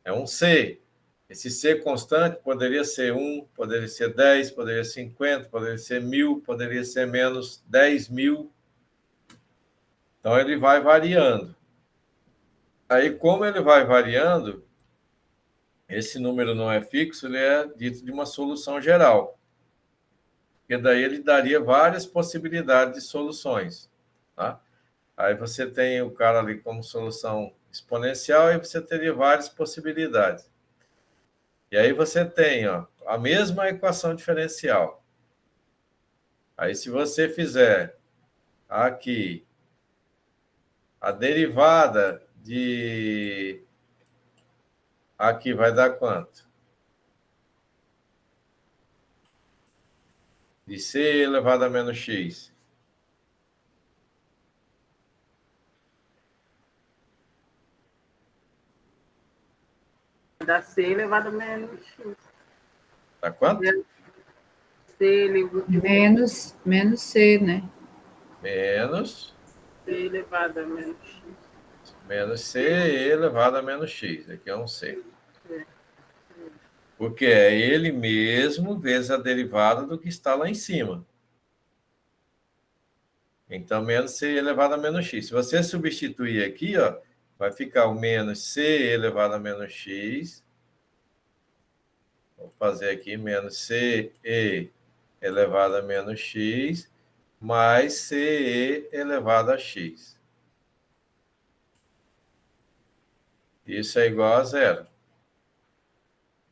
Speaker 1: É um C. Esse C constante poderia ser 1, poderia ser 10, poderia ser 50, poderia ser 1000, poderia ser menos 10.000. Então, ele vai variando. Aí, como ele vai variando, esse número não é fixo, ele é dito de uma solução geral. Porque daí ele daria várias possibilidades de soluções. Tá? Aí você tem o cara ali como solução exponencial e você teria várias possibilidades. E aí você tem, ó, a mesma equação diferencial. Aí se você fizer aqui a derivada de... Aqui vai dar quanto? De C elevado a menos X.
Speaker 2: Dá C elevado a menos X.
Speaker 1: Dá quanto?
Speaker 2: C elevado
Speaker 4: Menos C, né?
Speaker 1: Menos
Speaker 2: elevado a menos X.
Speaker 1: menos C elevado a menos X. Aqui é um C. Porque é ele mesmo vezes a derivada do que está lá em cima. Então, menos C elevado a menos X. Se você substituir aqui, ó, vai ficar o menos C elevado a menos X. Vou fazer aqui menos CE elevado a menos X mais CE elevado a X. Isso é igual a zero.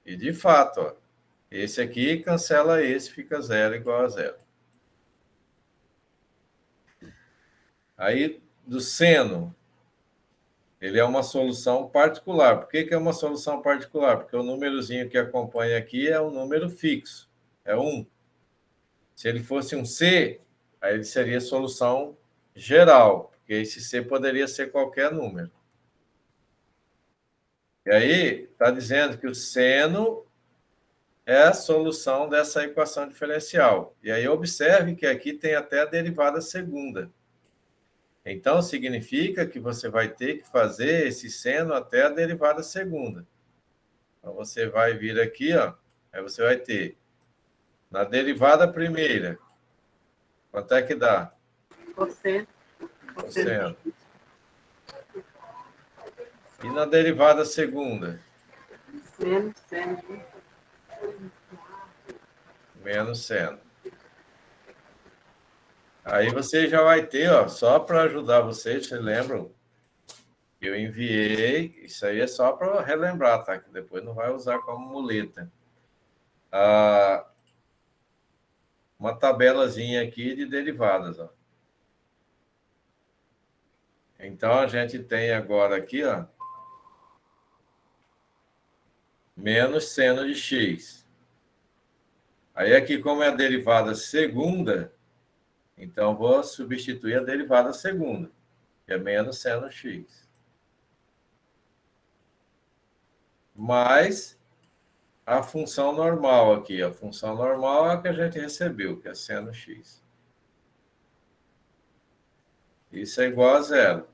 Speaker 1: E, de fato, ó, esse aqui cancela esse, fica zero igual a zero. Aí, do seno, ele é uma solução particular. Por que é uma solução particular? Porque o númerozinho que acompanha aqui é um número fixo, é 1. Se ele fosse um C, aí ele seria solução geral, porque esse C poderia ser qualquer número. E aí, está dizendo que o seno é a solução dessa equação diferencial. E aí, observe que aqui tem até a derivada segunda. Então, significa que você vai ter que fazer esse seno até a derivada segunda. Então, você vai vir aqui, ó, aí você vai ter, na derivada primeira, quanto é que dá?
Speaker 2: Cosseno.
Speaker 1: Cosseno. E na derivada segunda?
Speaker 2: Menos seno.
Speaker 1: Menos seno. Aí você já vai ter, ó, só para ajudar vocês lembram? Eu enviei, isso aí é só para relembrar, tá? Que depois não vai usar como muleta. Uma tabelazinha aqui de derivadas, ó. Então, a gente tem agora aqui, ó, menos seno de x. Aí aqui, como é a derivada segunda, então vou substituir a derivada segunda, que é menos seno x. Mais a função normal aqui. A função normal é a que a gente recebeu, que é seno x. Isso é igual a zero.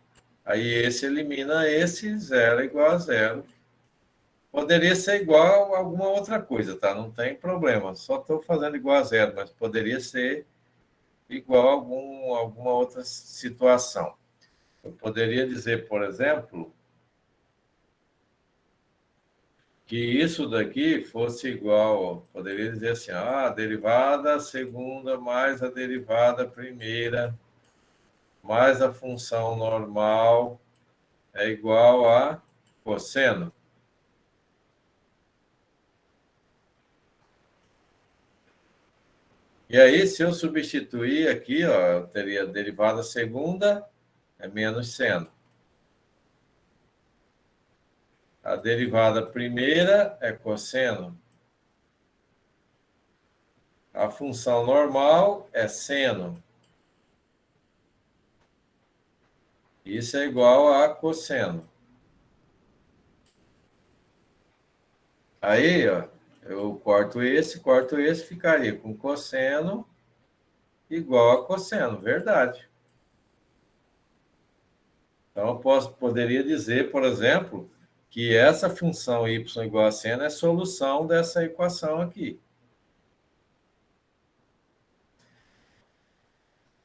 Speaker 1: Aí esse elimina esse, zero é igual a zero. Poderia ser igual a alguma outra coisa, tá? Não tem problema. Só estou fazendo igual a zero, mas poderia ser igual a alguma outra situação. Eu poderia dizer, por exemplo, que isso daqui fosse igual, poderia dizer assim, a derivada segunda mais a derivada primeira mais a função normal é igual a cosseno. E aí, se eu substituir aqui, ó, eu teria a derivada segunda é menos seno. A derivada primeira é cosseno. A função normal é seno. Isso é igual a cosseno. Aí, ó, eu corto esse, ficaria com cosseno igual a cosseno, verdade. Então, poderia dizer, por exemplo, que essa função y igual a seno é solução dessa equação aqui.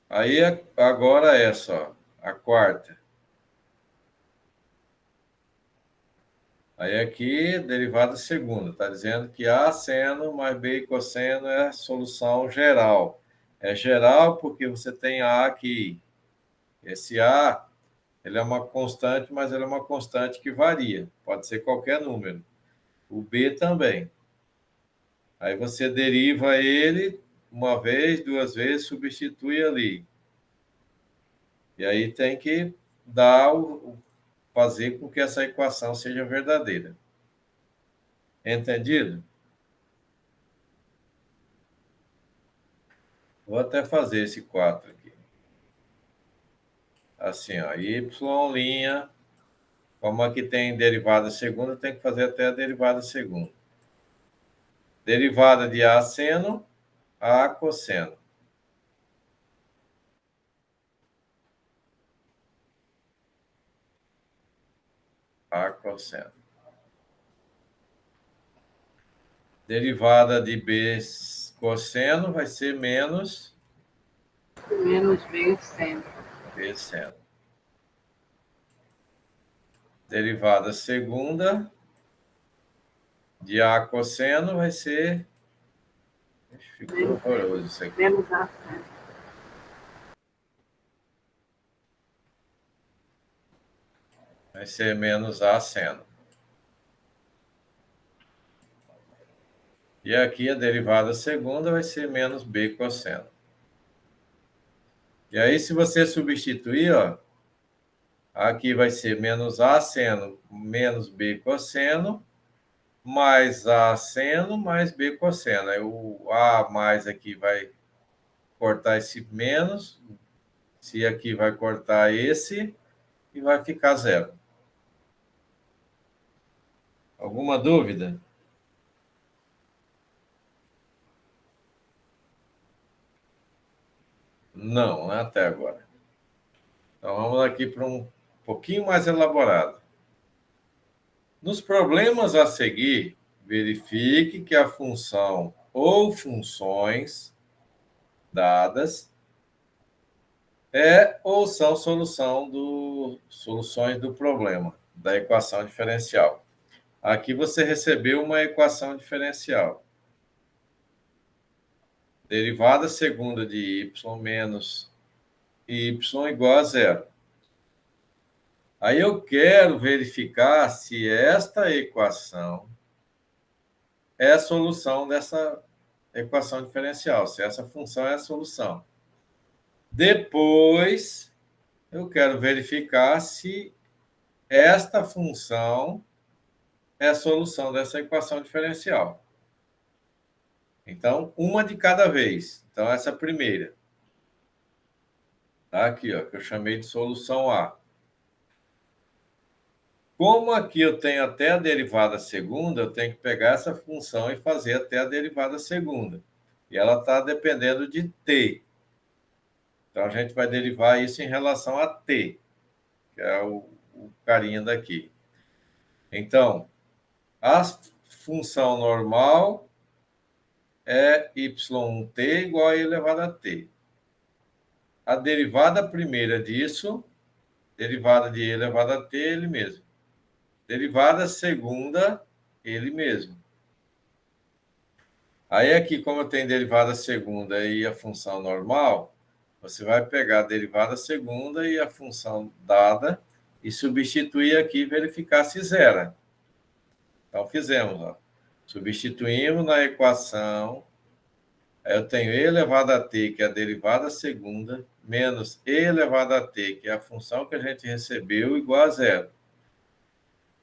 Speaker 1: Aí, agora essa, ó, a quarta. Aí aqui, derivada segunda, está dizendo que A seno mais B cosseno é a solução geral. É geral porque você tem A aqui. Esse A, ele é uma constante, mas ele é uma constante que varia. Pode ser qualquer número. O B também. Aí você deriva ele uma vez, duas vezes, substitui ali. E aí tem que fazer com que essa equação seja verdadeira. Entendido? Vou até fazer esse 4 aqui. Assim, ó, y', como aqui tem derivada segunda, tem que fazer até a derivada segunda. Derivada de A seno, A cosseno. A cosseno. Derivada de B cosseno vai ser menos
Speaker 2: B seno.
Speaker 1: B seno. Derivada segunda de A cosseno vai ser... Ficou horroroso isso aqui.
Speaker 2: Menos A seno.
Speaker 1: Vai ser menos A seno. E aqui a derivada segunda vai ser menos B cosseno. E aí, se você substituir, ó, aqui vai ser menos A seno menos B cosseno, mais A seno mais B cosseno. Aí o A mais aqui vai cortar esse menos, se aqui vai cortar esse, e vai ficar zero. Alguma dúvida? Não, não é até agora. Então, vamos aqui para um pouquinho mais elaborado. Nos problemas a seguir, verifique que a função ou funções dadas ou são soluções do problema, da equação diferencial. Aqui você recebeu uma equação diferencial. Derivada segunda de y menos y igual a zero. Aí eu quero verificar se esta equação é a solução dessa equação diferencial, se essa função é a solução. Depois, eu quero verificar se esta função é a solução dessa equação diferencial. Então, uma de cada vez. Então, essa primeira. Tá aqui, ó, que eu chamei de solução A. Como aqui eu tenho até a derivada segunda, eu tenho que pegar essa função e fazer até a derivada segunda. E ela está dependendo de t. Então, a gente vai derivar isso em relação a t, que é o carinha daqui. Então, a função normal é y1t igual a e elevado a t. A derivada primeira disso, derivada de e elevado a t, ele mesmo. Derivada segunda, ele mesmo. Aí aqui, como eu tenho derivada segunda e a função normal, você vai pegar a derivada segunda e a função dada e substituir aqui e verificar se zera. Então, fizemos, ó. Substituímos na equação. Aí eu tenho e elevado a t, que é a derivada segunda, menos e elevado a t, que é a função que a gente recebeu, igual a zero.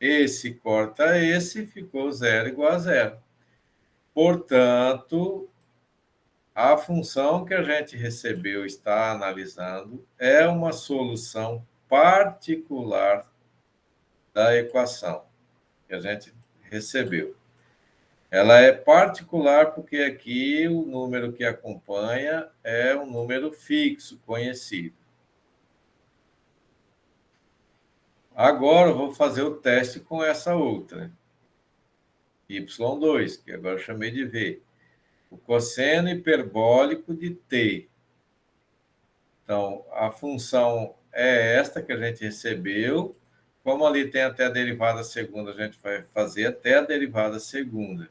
Speaker 1: Esse corta esse, ficou zero igual a zero. Portanto, a função que a gente recebeu, está analisando, é uma solução particular da equação que a gente recebeu. Ela é particular porque aqui o número que acompanha é um número fixo, conhecido. Agora eu vou fazer o teste com essa outra, y2, que agora eu chamei de v. O cosseno hiperbólico de t. Então, a função é esta que a gente recebeu. Como ali tem até a derivada segunda, a gente vai fazer até a derivada segunda.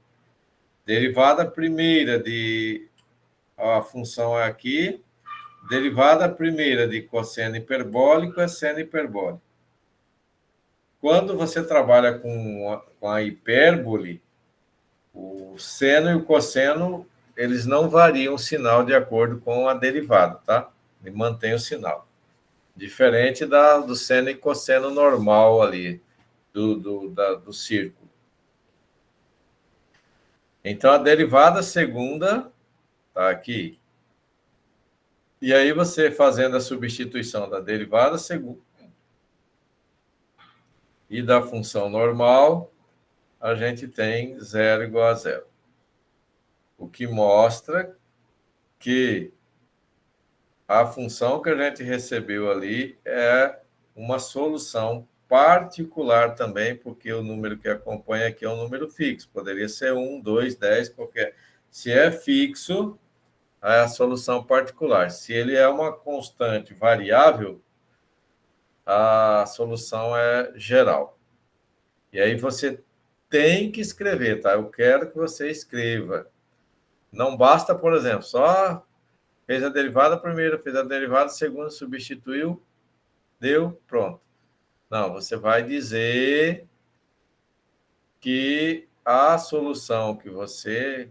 Speaker 1: Derivada primeira de... a função é aqui. Derivada primeira de cosseno hiperbólico é seno hiperbólico. Quando você trabalha com a hipérbole, o seno e o cosseno, eles não variam o sinal de acordo com a derivada, tá? Ele mantém o sinal. Diferente do seno e cosseno normal ali, do círculo. Então, a derivada segunda está aqui. E aí, você fazendo a substituição da derivada segunda e da função normal, a gente tem 0 igual a 0. O que mostra que a função que a gente recebeu ali é uma solução particular também, porque o número que acompanha aqui é um número fixo. Poderia ser 1, 2, 10, qualquer. Se é fixo, é a solução particular. Se ele é uma constante variável, a solução é geral. E aí você tem que escrever, tá? Eu quero que você escreva. Não basta, por exemplo, só fez a derivada primeira, fez a derivada segunda, substituiu, deu, pronto. Não, você vai dizer que a solução que você,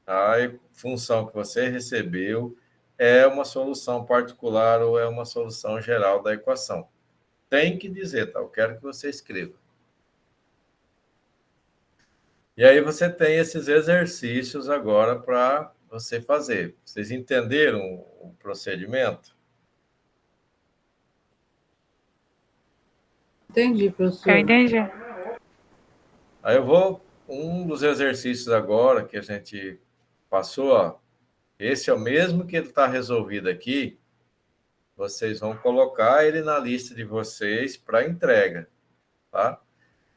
Speaker 1: a função que você recebeu é uma solução particular ou é uma solução geral da equação. Tem que dizer, tá? Eu quero que você escreva. E aí você tem esses exercícios agora para você fazer. Vocês entenderam o procedimento?
Speaker 4: Entendi, professor.
Speaker 6: Eu entendi.
Speaker 1: Aí eu vou... Um dos exercícios agora que a gente passou, ó, esse é o mesmo que ele está resolvido aqui. Vocês vão colocar ele na lista de vocês para entrega, tá?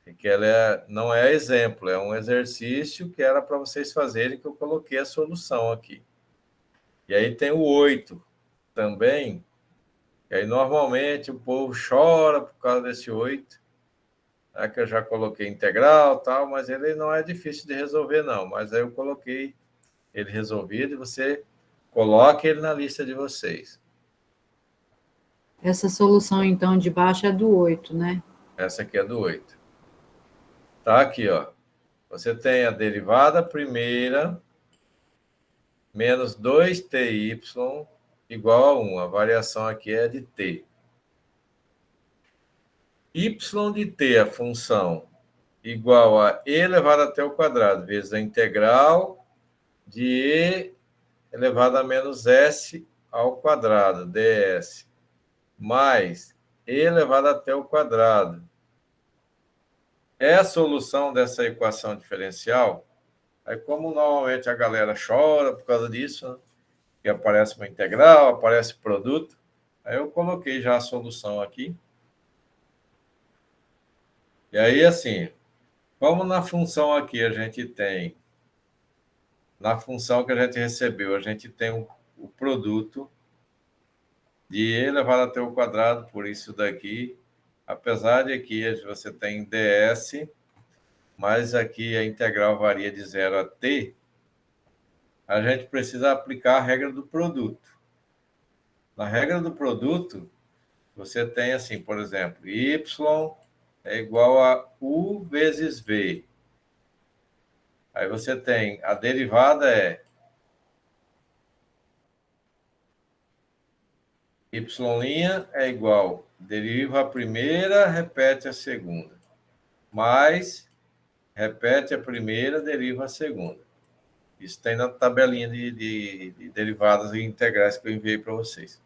Speaker 1: E que ela não é exemplo, é um exercício que era para vocês fazerem, que eu coloquei a solução aqui. E aí tem o 8 também, e aí normalmente o povo chora por causa desse 8, né, que eu já coloquei integral e tal, mas ele não é difícil de resolver não, mas aí eu coloquei ele resolvido e você coloque ele na lista de vocês.
Speaker 4: Essa solução, então, de baixo é do 8, né?
Speaker 1: Essa aqui é do 8. Tá aqui, ó. Você tem a derivada primeira menos 2ty igual a 1. A variação aqui é de t. Y de t, a função, igual a e elevado até o quadrado, vezes a integral de e elevado a menos s ao quadrado, ds, mais e elevado até o quadrado. É a solução dessa equação diferencial. Aí, como normalmente a galera chora por causa disso, né? Que aparece uma integral, aparece produto, aí eu coloquei já a solução aqui. E aí, assim, como na função aqui a gente tem, na função que a gente recebeu, a gente tem o produto de e elevado até o quadrado, por isso daqui, apesar de aqui você tem ds, mas aqui a integral varia de 0 a t, a gente precisa aplicar a regra do produto. Na regra do produto, você tem assim, por exemplo, y é igual a u vezes v. Aí você tem, a derivada é y' é igual, deriva a primeira, repete a segunda, mais repete a primeira, deriva a segunda. Isso tem na tabelinha de derivadas e integrais que eu enviei para vocês.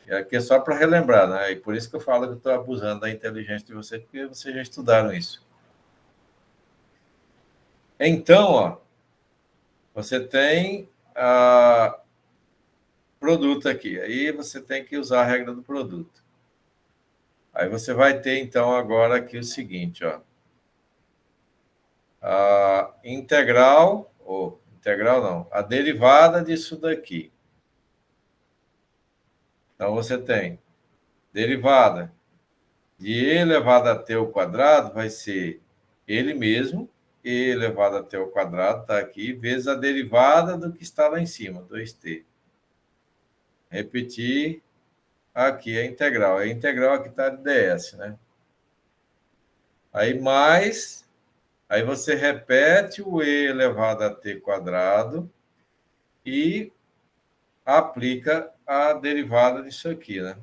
Speaker 1: E aqui é só para relembrar, né? E por isso que eu falo que eu estou abusando da inteligência de vocês, porque vocês já estudaram isso. Então, ó, você tem produto aqui. Aí você tem que usar a regra do produto. Aí você vai ter, então, agora aqui o seguinte, ó. A integral não, a derivada disso daqui. Então, você tem derivada de e elevado a t ao quadrado vai ser ele mesmo, e elevado a t ao quadrado, está aqui, vezes a derivada do que está lá em cima, 2t. Repetir aqui a integral. A integral aqui está de ds, né? Aí mais, aí você repete o e elevado a t quadrado e aplica a derivada disso aqui, né?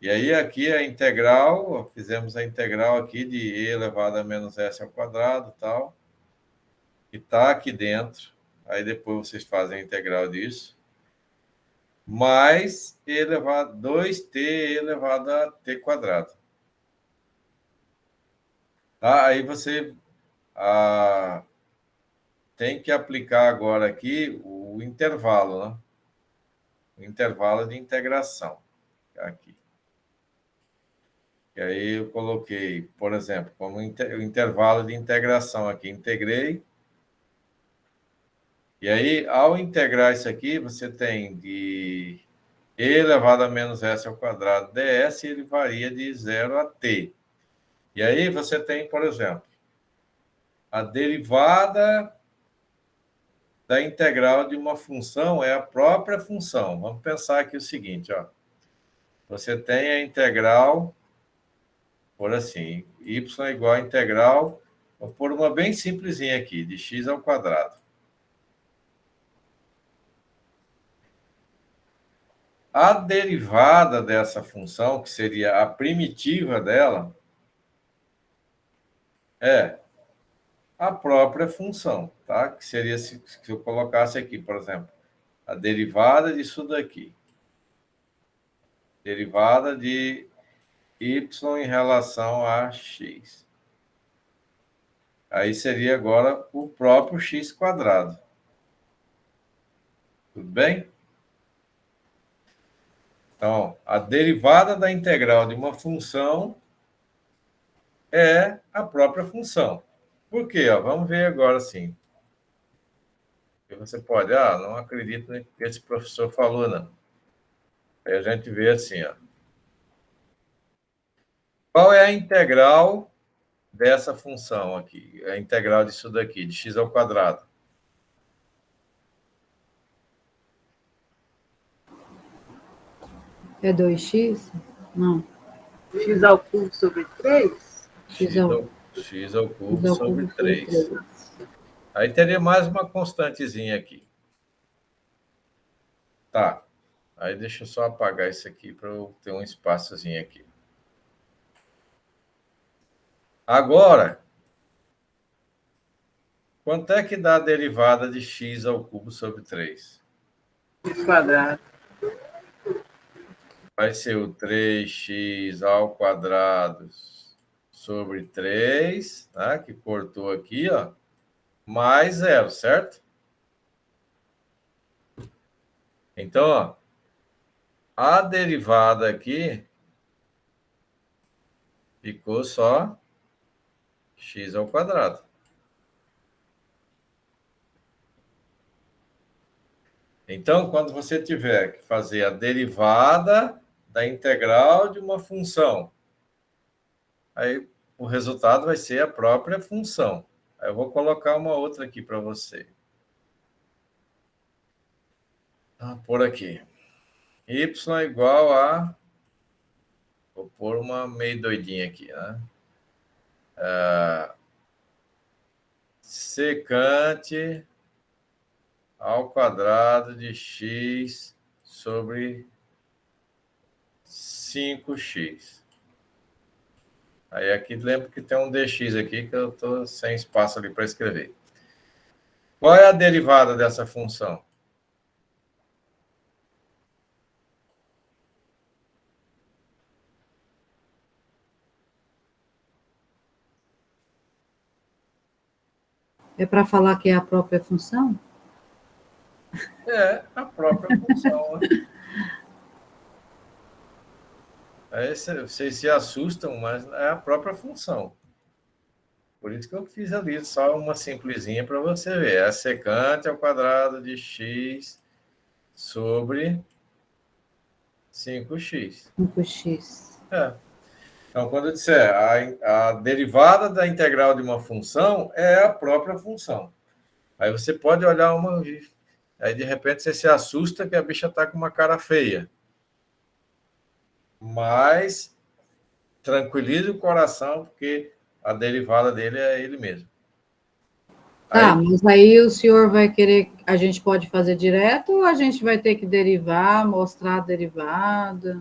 Speaker 1: E aí aqui a integral, fizemos a integral aqui de e elevado a menos s ao quadrado, tal, e está aqui dentro. Aí depois vocês fazem a integral disso. Mais e elevado 2t elevado a t quadrado. Tá? Aí você tem que aplicar agora aqui o intervalo, né? O intervalo de integração. Aqui. E aí eu coloquei, por exemplo, como o intervalo de integração aqui. Integrei. E aí, ao integrar isso aqui, você tem de e elevado a menos s ao quadrado ds, e ele varia de 0 a t. E aí você tem, por exemplo, a derivada da integral de uma função é a própria função. Vamos pensar aqui o seguinte, ó. Você tem a integral, por assim, y igual a integral, vou pôr uma bem simplesinha aqui, de x ao quadrado. A derivada dessa função, que seria a primitiva dela, é a própria função, tá? Que seria se eu colocasse aqui, por exemplo, a derivada disso daqui. Derivada de y em relação a x. Aí seria agora o próprio x quadrado. Tudo bem? Então, a derivada da integral de uma função é a própria função. Por quê? Ó, vamos ver agora sim. Você pode, não acredito no que esse professor falou, não. Aí a gente vê assim, ó. Qual é a integral dessa função aqui? A integral disso daqui, de x ao quadrado.
Speaker 4: É 2x? Não.
Speaker 2: X ao cubo sobre 3?
Speaker 4: X ao
Speaker 1: cubo sobre 3. Aí teria mais uma constantezinha aqui. Tá. Aí deixa eu só apagar isso aqui para eu ter um espaçozinho aqui. Agora, quanto é que dá a derivada de x ao cubo sobre 3?
Speaker 2: X quadrado.
Speaker 1: Vai ser o 3x ao quadrado sobre 3, né, que cortou aqui, ó, mais 0, certo? Então, ó, a derivada aqui ficou só x ao quadrado. Então, quando você tiver que fazer a derivada da integral de uma função, aí o resultado vai ser a própria função. Aí eu vou colocar uma outra aqui para você. Por aqui. Y igual a... Vou pôr uma meio doidinha aqui, né? Secante ao quadrado de x sobre 5x. Aí aqui lembra que tem um dx aqui que eu estou sem espaço ali para escrever. Qual é a derivada dessa função?
Speaker 4: É para falar que é a própria função?
Speaker 1: É a própria função, né? Aí vocês se assustam, mas é a própria função. Por isso que eu fiz ali só uma simplesinha para você ver. É a secante ao quadrado de x sobre 5x.
Speaker 4: 5x.
Speaker 1: É. Então, quando eu disser a derivada da integral de uma função é a própria função. Aí você pode olhar uma... Aí, de repente, você se assusta que a bicha está com uma cara feia. Mas tranquilize o coração, porque a derivada dele é ele mesmo.
Speaker 4: Tá,
Speaker 1: Aí,
Speaker 4: mas aí o senhor vai querer, a gente pode fazer direto ou a gente vai ter que derivar, mostrar a derivada,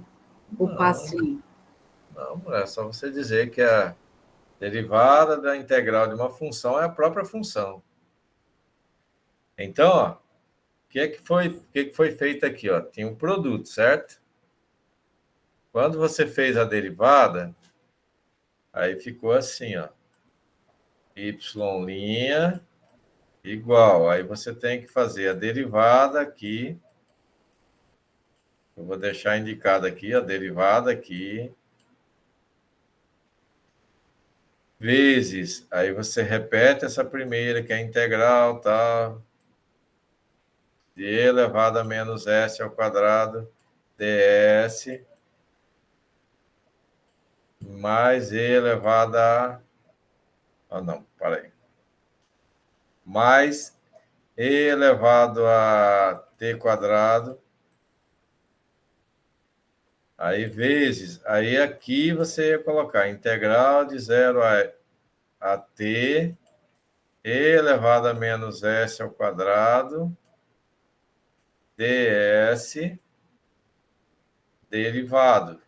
Speaker 4: o passinho?
Speaker 1: não, é só você dizer que a derivada da integral de uma função é a própria função. Então, ó, o que foi feito aqui? Ó? Tem um produto, certo? Quando você fez a derivada, aí ficou assim, ó, y' igual. Aí você tem que fazer a derivada aqui. Eu vou deixar indicado aqui a derivada aqui. Vezes. Aí você repete essa primeira, que é a integral, tá? De e elevado a menos s ao quadrado ds mais e elevado a... Ah, não, para aí. Mais e elevado a t quadrado. Aí, vezes. Aí, aqui você ia colocar integral de 0 a t e elevado a menos s ao quadrado ds derivado.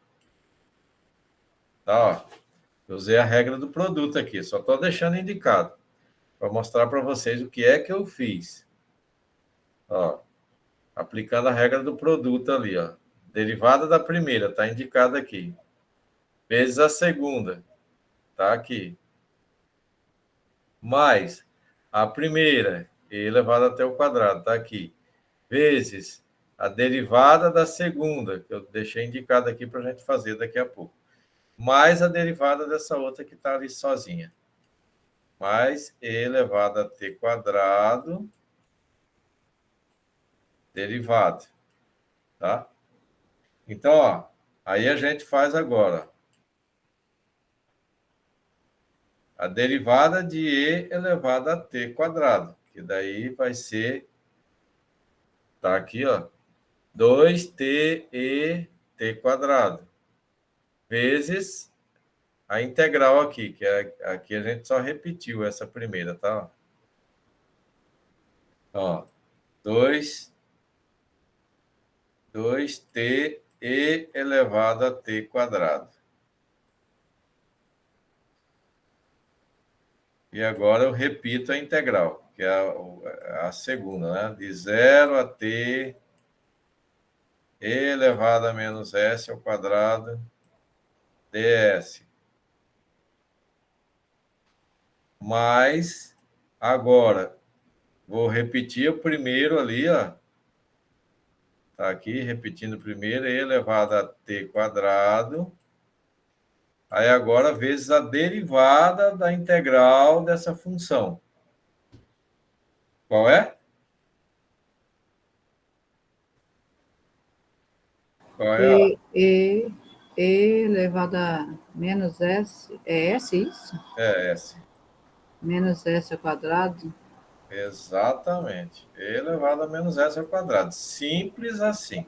Speaker 1: Tá, ó. Eu usei a regra do produto aqui, só estou deixando indicado para mostrar para vocês o que é que eu fiz. Ó, aplicando a regra do produto ali, ó. Derivada da primeira, está indicada aqui. Vezes a segunda, está aqui. Mais a primeira, e elevado até o quadrado, está aqui. Vezes a derivada da segunda, que eu deixei indicado aqui para a gente fazer daqui a pouco. Mais a derivada dessa outra que está ali sozinha. Mais e elevado a t quadrado derivado. Tá? Então, ó, aí a gente faz agora a derivada de e elevado a t quadrado, que daí vai ser, tá aqui, ó, 2t e t quadrado, vezes a integral aqui, que é, aqui a gente só repetiu essa primeira, tá? Ó, 2t e elevado a t quadrado. E agora eu repito a integral, que é a segunda, né? De 0 a t e elevado a menos s ao quadrado ds. Mas, agora, vou repetir o primeiro ali, ó. Tá aqui, repetindo o primeiro, e elevado a t quadrado. Aí agora, vezes a derivada da integral dessa função. Qual é? Qual é?
Speaker 4: E elevado a menos S, é S isso?
Speaker 1: É S.
Speaker 4: Menos S ao quadrado.
Speaker 1: Exatamente. E elevado a menos s ao quadrado. Simples assim.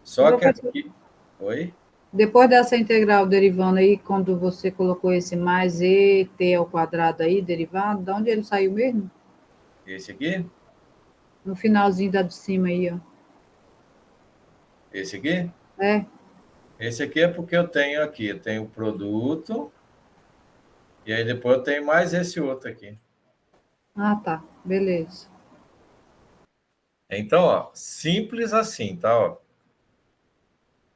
Speaker 1: Só que aqui... Oi?
Speaker 4: Depois dessa integral derivando aí, quando você colocou esse mais e t ao quadrado aí, derivado, de onde ele saiu mesmo?
Speaker 1: Esse aqui?
Speaker 4: No finalzinho da de cima aí, ó.
Speaker 1: Esse aqui?
Speaker 4: É.
Speaker 1: Esse aqui é porque eu tenho aqui. Eu tenho o produto. E aí depois eu tenho mais esse outro aqui.
Speaker 4: Ah, tá. Beleza.
Speaker 1: Então, ó, simples assim, tá? Ó.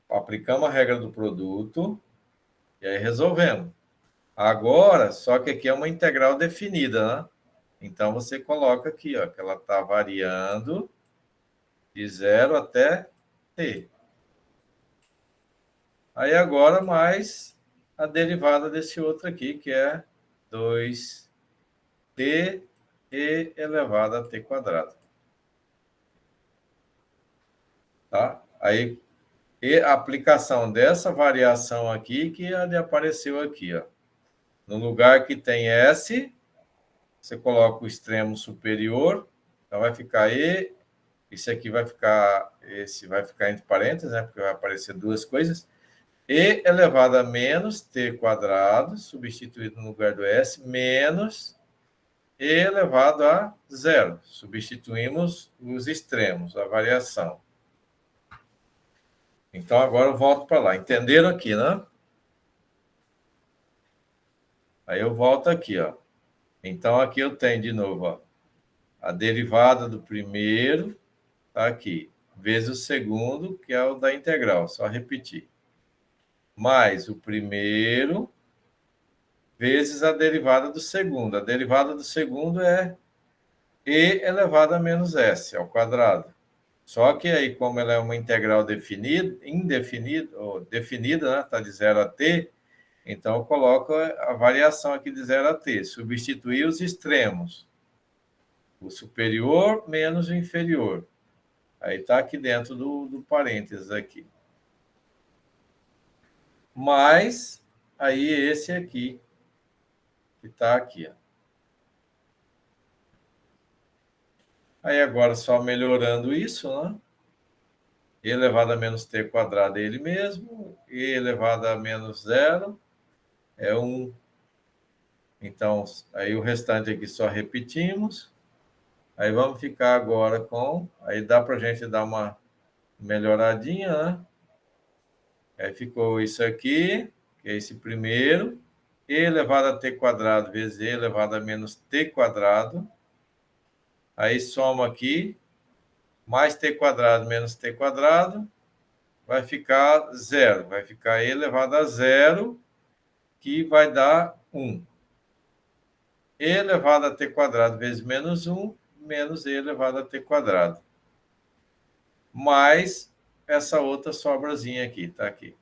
Speaker 1: Aplicamos a regra do produto e aí resolvemos. Agora, só que aqui é uma integral definida, né? Então, você coloca aqui, ó, que ela está variando de 0 até t. Aí, agora, mais a derivada desse outro aqui, que é 2t e elevado a t quadrado. Tá? Aí, e a aplicação dessa variação aqui, que ele apareceu aqui, ó. No lugar que tem S, você coloca o extremo superior, então vai ficar E, esse vai ficar entre parênteses, né? Porque vai aparecer duas coisas. E elevado a menos t quadrado, substituído no lugar do S, menos E elevado a zero. Substituímos os extremos, a variação. Então, agora eu volto para lá. Entenderam aqui, né? Aí eu volto aqui, ó. Então, aqui eu tenho de novo, ó, a derivada do primeiro, tá aqui, vezes o segundo, que é o da integral, só repetir. Mais o primeiro, vezes a derivada do segundo. A derivada do segundo é e elevado a menos s ao quadrado. Só que aí, como ela é uma integral definida, né? Está de 0 a t, então eu coloco a variação aqui de 0 a t. Substituir os extremos. O superior menos o inferior. Aí está aqui dentro do parênteses aqui. Mais aí esse aqui, que está aqui, ó. Aí agora só melhorando isso, né? E elevado a menos t quadrado é ele mesmo, e elevado a menos zero é 1. Então, aí o restante aqui só repetimos. Aí vamos ficar agora com... Aí dá para a gente dar uma melhoradinha, né? Aí ficou isso aqui, que é esse primeiro, e elevado a t quadrado vezes e elevado a menos t quadrado. Aí soma aqui, mais t quadrado menos t quadrado, vai ficar zero. Vai ficar e elevado a zero, que vai dar 1. E elevado a t quadrado vezes menos 1, menos e elevado a t quadrado. Mais essa outra sobrazinha aqui, tá aqui.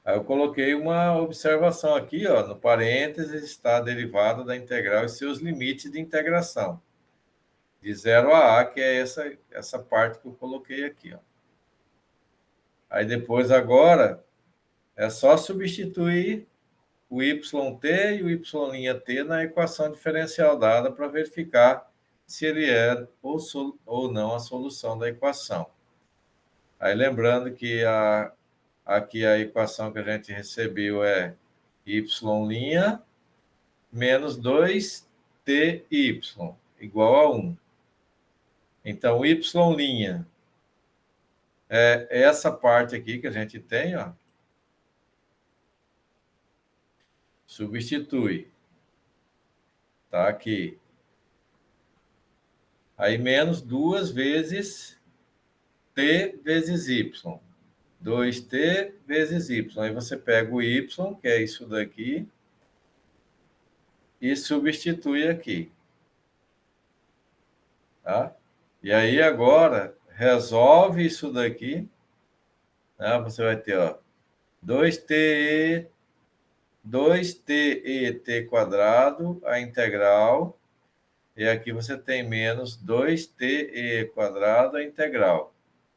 Speaker 1: Aí eu coloquei uma observação aqui, ó, no parênteses está a derivada da integral e seus limites de integração. De 0 a que é essa parte que eu coloquei aqui, ó. Aí depois, agora, é só substituir o yt e o y' na equação diferencial dada para verificar se ele é ou não a solução da equação. Aí lembrando que aqui a equação que a gente recebeu é y' menos 2ty igual a 1. Então, y' é essa parte aqui que a gente tem, ó. Substitui. Tá aqui. Aí, menos 2 vezes t vezes y. 2t vezes y. Aí você pega o y, que é isso daqui, e substitui aqui. Tá? E aí, agora, resolve isso daqui. Tá? Você vai ter, ó, 2t quadrado, a integral, e aqui você tem menos 2t quadrado, a integral.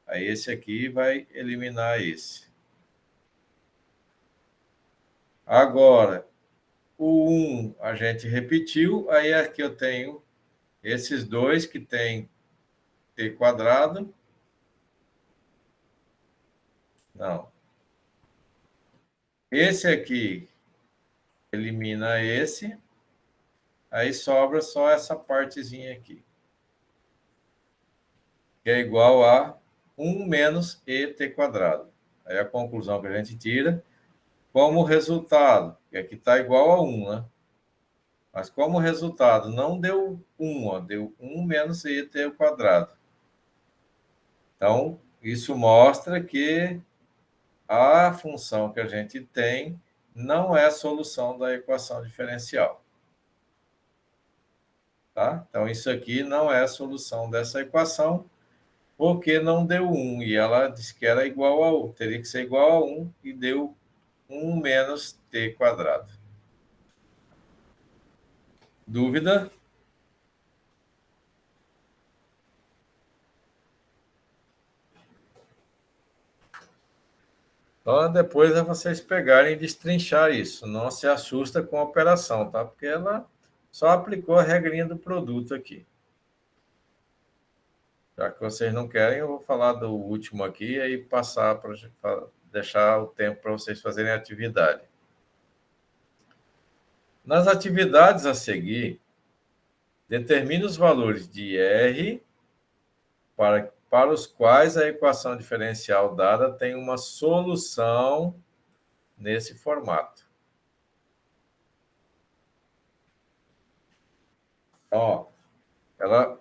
Speaker 1: Aí esse aqui vai eliminar esse. Agora, o 1 a gente repetiu, aí aqui eu tenho esses dois que tem t quadrado. Não. Esse aqui elimina esse. Aí sobra só essa partezinha aqui, que é igual a 1 menos et quadrado. Aí a conclusão que a gente tira, como resultado, que aqui está igual a 1, né? Mas como resultado não deu 1, ó, deu 1 menos et quadrado. Então, isso mostra que a função que a gente tem não é a solução da equação diferencial. Tá? Então, isso aqui não é a solução dessa equação, porque não deu 1, e ela disse que era igual a 1, teria que ser igual a 1, e deu 1 menos t quadrado. Dúvida? Então, depois é vocês pegarem e destrinchar isso. Não se assusta com a operação, tá? Porque ela só aplicou a regrinha do produto aqui. Já que vocês não querem, eu vou falar do último aqui e aí passar para deixar o tempo para vocês fazerem a atividade. Nas atividades a seguir, determine os valores de R para os quais a equação diferencial dada tem uma solução nesse formato. Ó,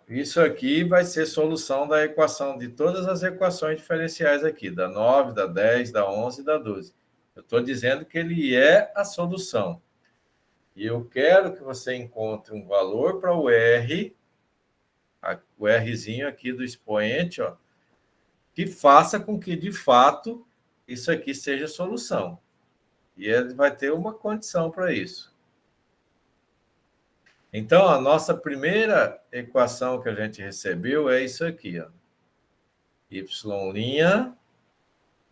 Speaker 1: isso aqui vai ser solução da equação de todas as equações diferenciais aqui, da 9, da 10, da 11 e da 12. Eu estou dizendo que ele é a solução. E eu quero que você encontre um valor para o R, o Rzinho aqui do expoente, ó, que faça com que, de fato, isso aqui seja solução. E ele vai ter uma condição para isso. Então, a nossa primeira equação que a gente recebeu é isso aqui, ó. Y'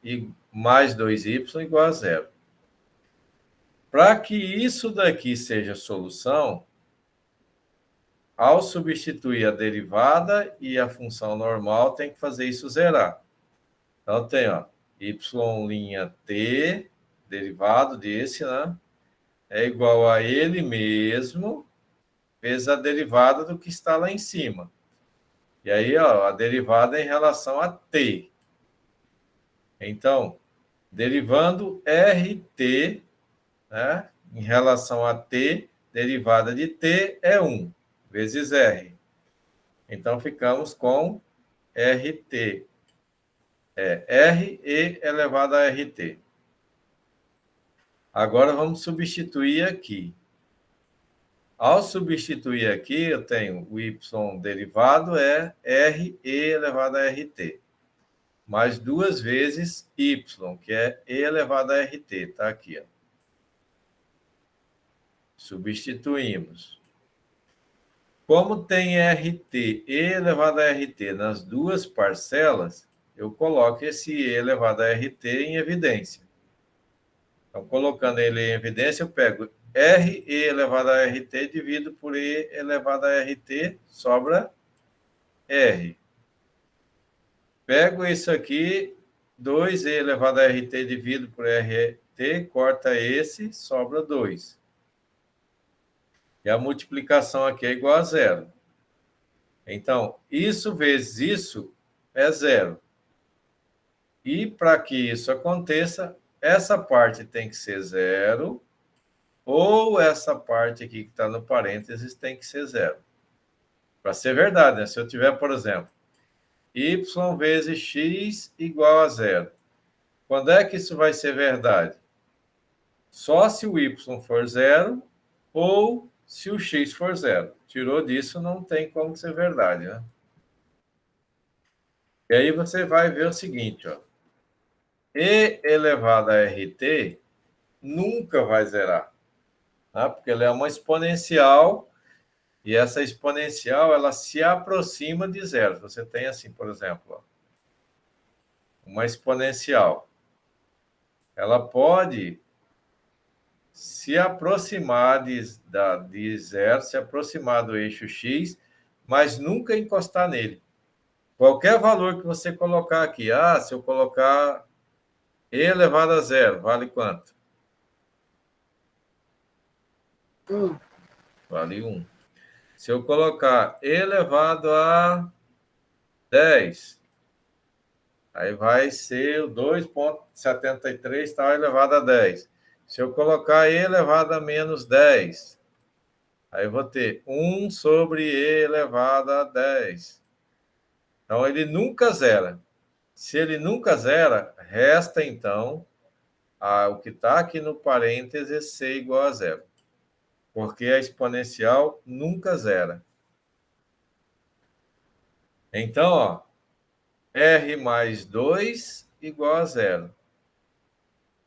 Speaker 1: e mais 2y igual a 0. Para que isso daqui seja solução, ao substituir a derivada e a função normal, tem que fazer isso zerar. Então, tem, ó, y't, derivado desse, né? É igual a ele mesmo, vezes a derivada do que está lá em cima. E aí, ó, a derivada é em relação a t. Então, derivando RT, né, em relação a t, derivada de t é 1, vezes R. Então, ficamos com RT. R e elevado a RT. Agora, vamos substituir aqui. Ao substituir aqui, eu tenho o y derivado é R e elevado a RT. Mais 2 vezes y, que é e elevado a RT. Está aqui, ó. Substituímos. Como tem RT e elevado a RT nas duas parcelas, eu coloco esse e elevado a RT em evidência. Então, colocando ele em evidência, eu pego R e elevado a RT dividido por e elevado a RT, sobra R. Pego isso aqui, 2e elevado a RT dividido por RT, corta esse, sobra 2. E a multiplicação aqui é igual a 0. Então, isso vezes isso é 0. E para que isso aconteça, essa parte tem que ser 0, ou essa parte aqui que está no parênteses tem que ser 0. Para ser verdade, né? Se eu tiver, por exemplo, y vezes x igual a 0. Quando é que isso vai ser verdade? Só se o y for 0 ou se o x for 0. Tirou disso, não tem como ser verdade, né? E aí você vai ver o seguinte, ó. E elevado a RT nunca vai zerar, tá? Porque ela é uma exponencial e essa exponencial ela se aproxima de zero. Você tem assim, por exemplo, ó, uma exponencial. Ela pode se aproximar de zero, se aproximar do eixo x, mas nunca encostar nele. Qualquer valor que você colocar aqui, se eu colocar e elevado a 0, vale quanto?
Speaker 2: 1.
Speaker 1: Vale 1. Se eu colocar e elevado a 10, aí vai ser o 2,73 tal elevado a 10. Se eu colocar e elevado a menos 10, aí eu vou ter 1 sobre e elevado a 10. Então, ele nunca zera. Se ele nunca zera, resta, então, o que está aqui no parêntese ser igual a 0. Porque a exponencial nunca zera. Então, ó, R mais 2 igual a zero,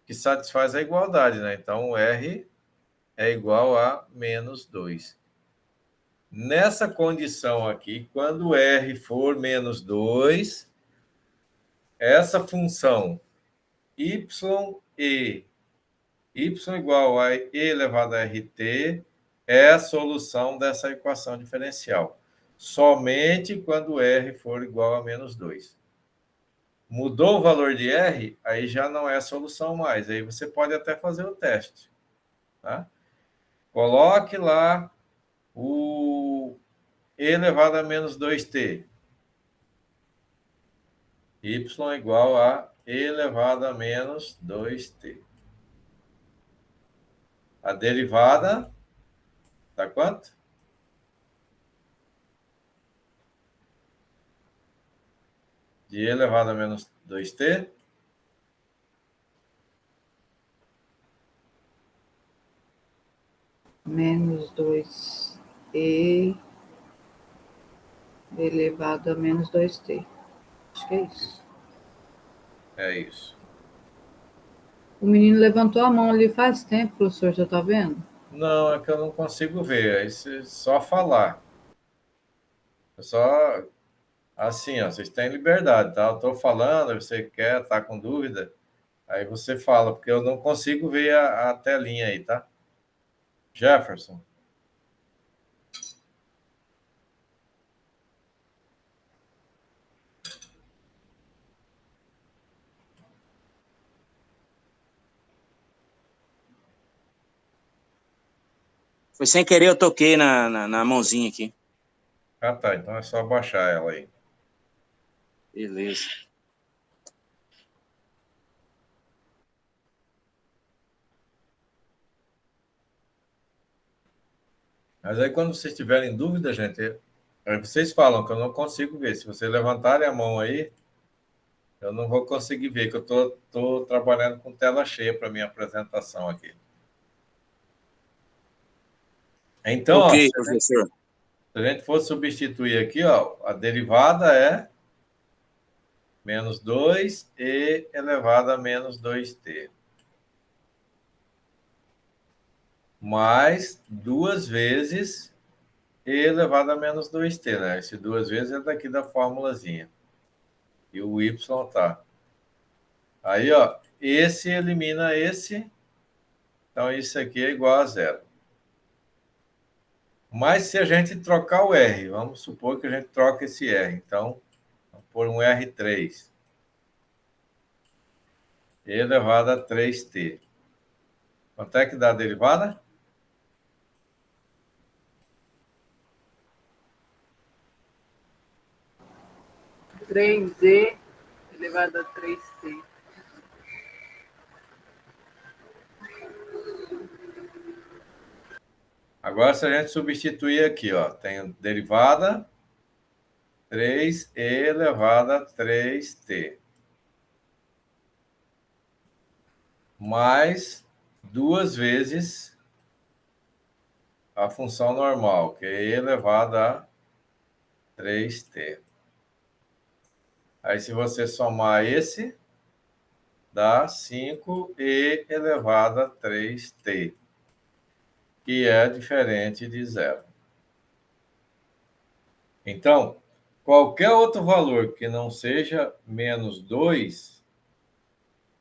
Speaker 1: que satisfaz a igualdade, né? Então, R é igual a menos 2. Nessa condição aqui, quando R for menos 2, essa função y igual a e elevado a rt é a solução dessa equação diferencial. Somente quando R for igual a menos 2. Mudou o valor de R, aí já não é a solução mais. Aí você pode até fazer o teste. Tá? Coloque lá o e elevado a menos 2t. Y igual a e elevado a menos 2t. A derivada dá quanto? De e elevado a menos 2t.
Speaker 4: Menos 2e elevado a menos 2t. Acho que é isso.
Speaker 1: É isso.
Speaker 4: O menino levantou a mão ali faz tempo, professor, já está vendo?
Speaker 1: Não, é que eu não consigo ver. Aí você só falar. Eu só assim, ó, vocês têm liberdade, tá? Eu estou falando, você quer, tá com dúvida, aí você fala, porque eu não consigo ver a telinha aí, tá? Jefferson.
Speaker 5: Foi sem querer, eu toquei na mãozinha aqui.
Speaker 1: Ah, tá. Então é só baixar ela aí.
Speaker 5: Beleza.
Speaker 1: Mas aí quando vocês tiverem dúvida, gente, aí vocês falam que eu não consigo ver. Se vocês levantarem a mão aí, eu não vou conseguir ver, que eu tô trabalhando com tela cheia para minha apresentação aqui. Então, ó,
Speaker 5: Ok, professor.
Speaker 1: se a gente for substituir aqui, ó, a derivada é menos 2e elevado a menos 2t. Mais 2 vezes e elevado a menos 2t, né? Esse 2 vezes é daqui da formulazinha. E o y tá. Aí, ó, esse elimina esse. Então, isso aqui é igual a zero. Mas se a gente trocar o R, vamos supor que a gente troca esse R. Então, vamos pôr um R3. E elevado a 3t. Quanto é que dá a derivada?
Speaker 2: 3e elevado a 3c.
Speaker 1: Agora, se a gente substituir aqui, ó, tem derivada 3e elevado a 3t. Mais 2 vezes a função normal, que é e elevado a 3t. Aí, se você somar esse, dá 5e elevado a 3t, que é diferente de zero. Então, qualquer outro valor que não seja menos 2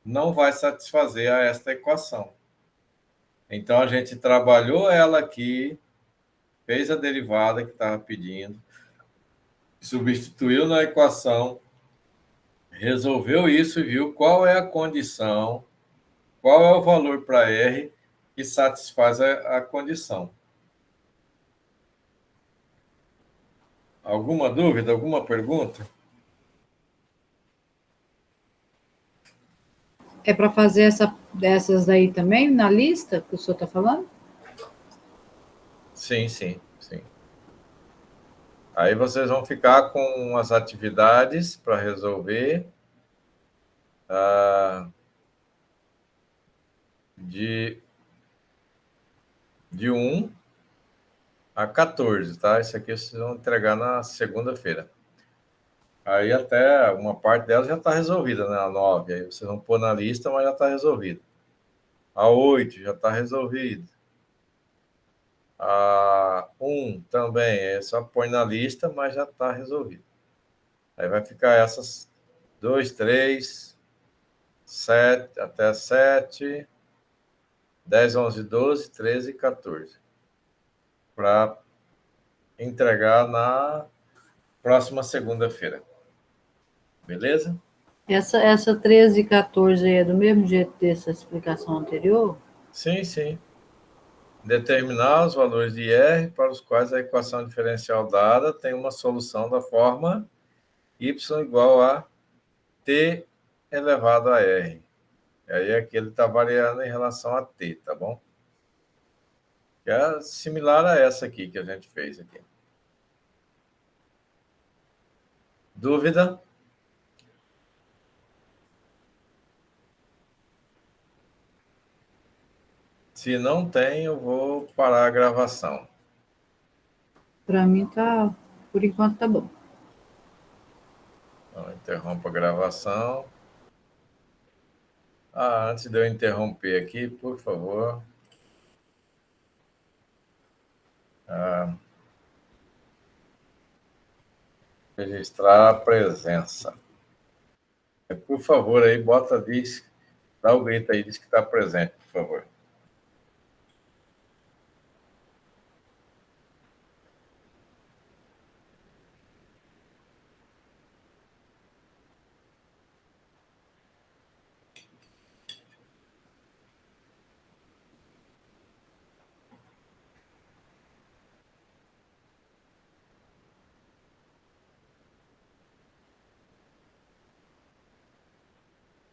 Speaker 1: não vai satisfazer a esta equação. Então, a gente trabalhou ela aqui, fez a derivada que estava pedindo, substituiu na equação, resolveu isso e viu qual é a condição, qual é o valor para R que satisfaz a condição. Alguma dúvida, alguma pergunta?
Speaker 4: É para fazer dessas aí também, na lista que o senhor está falando?
Speaker 1: Sim, sim, sim. Aí vocês vão ficar com as atividades para resolver de 1 a 14, tá? Isso aqui vocês vão entregar na segunda-feira. Aí até uma parte dela já está resolvida, né? A 9. Aí vocês vão pôr na lista, mas já está resolvida. A 8 já está resolvida. A 1 também, é só põe na lista, mas já está resolvido. Aí vai ficar essas 2, 3, 7, até 7, 10, 11, 12, 13 e 14. Para entregar na próxima segunda-feira. Beleza?
Speaker 4: Essa 13 e 14 é do mesmo jeito dessa explicação anterior?
Speaker 1: Sim, sim. Determinar os valores de R para os quais a equação diferencial dada tem uma solução da forma y igual a t elevado a R. E aí aqui ele está variando em relação a t, tá bom? Que é similar a essa aqui que a gente fez aqui. Dúvida? Se não tem, eu vou parar a gravação.
Speaker 4: Para mim tá, por enquanto tá bom.
Speaker 1: Então, interrompa a gravação. Antes de eu interromper aqui, por favor. Registrar a presença. Por favor, aí, dá o grito aí, diz que está presente, por favor.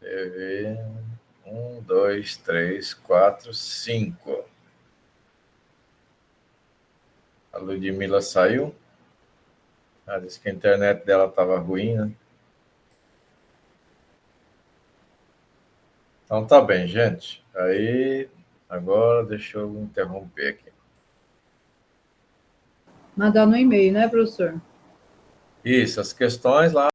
Speaker 1: TV 1, 2, 3, 4, 5. A Ludmila saiu. Ela disse que a internet dela estava ruim, né? Então tá bem, gente. Aí, agora deixa eu interromper aqui.
Speaker 4: Mandar no e-mail, né, professor?
Speaker 1: Isso, as questões lá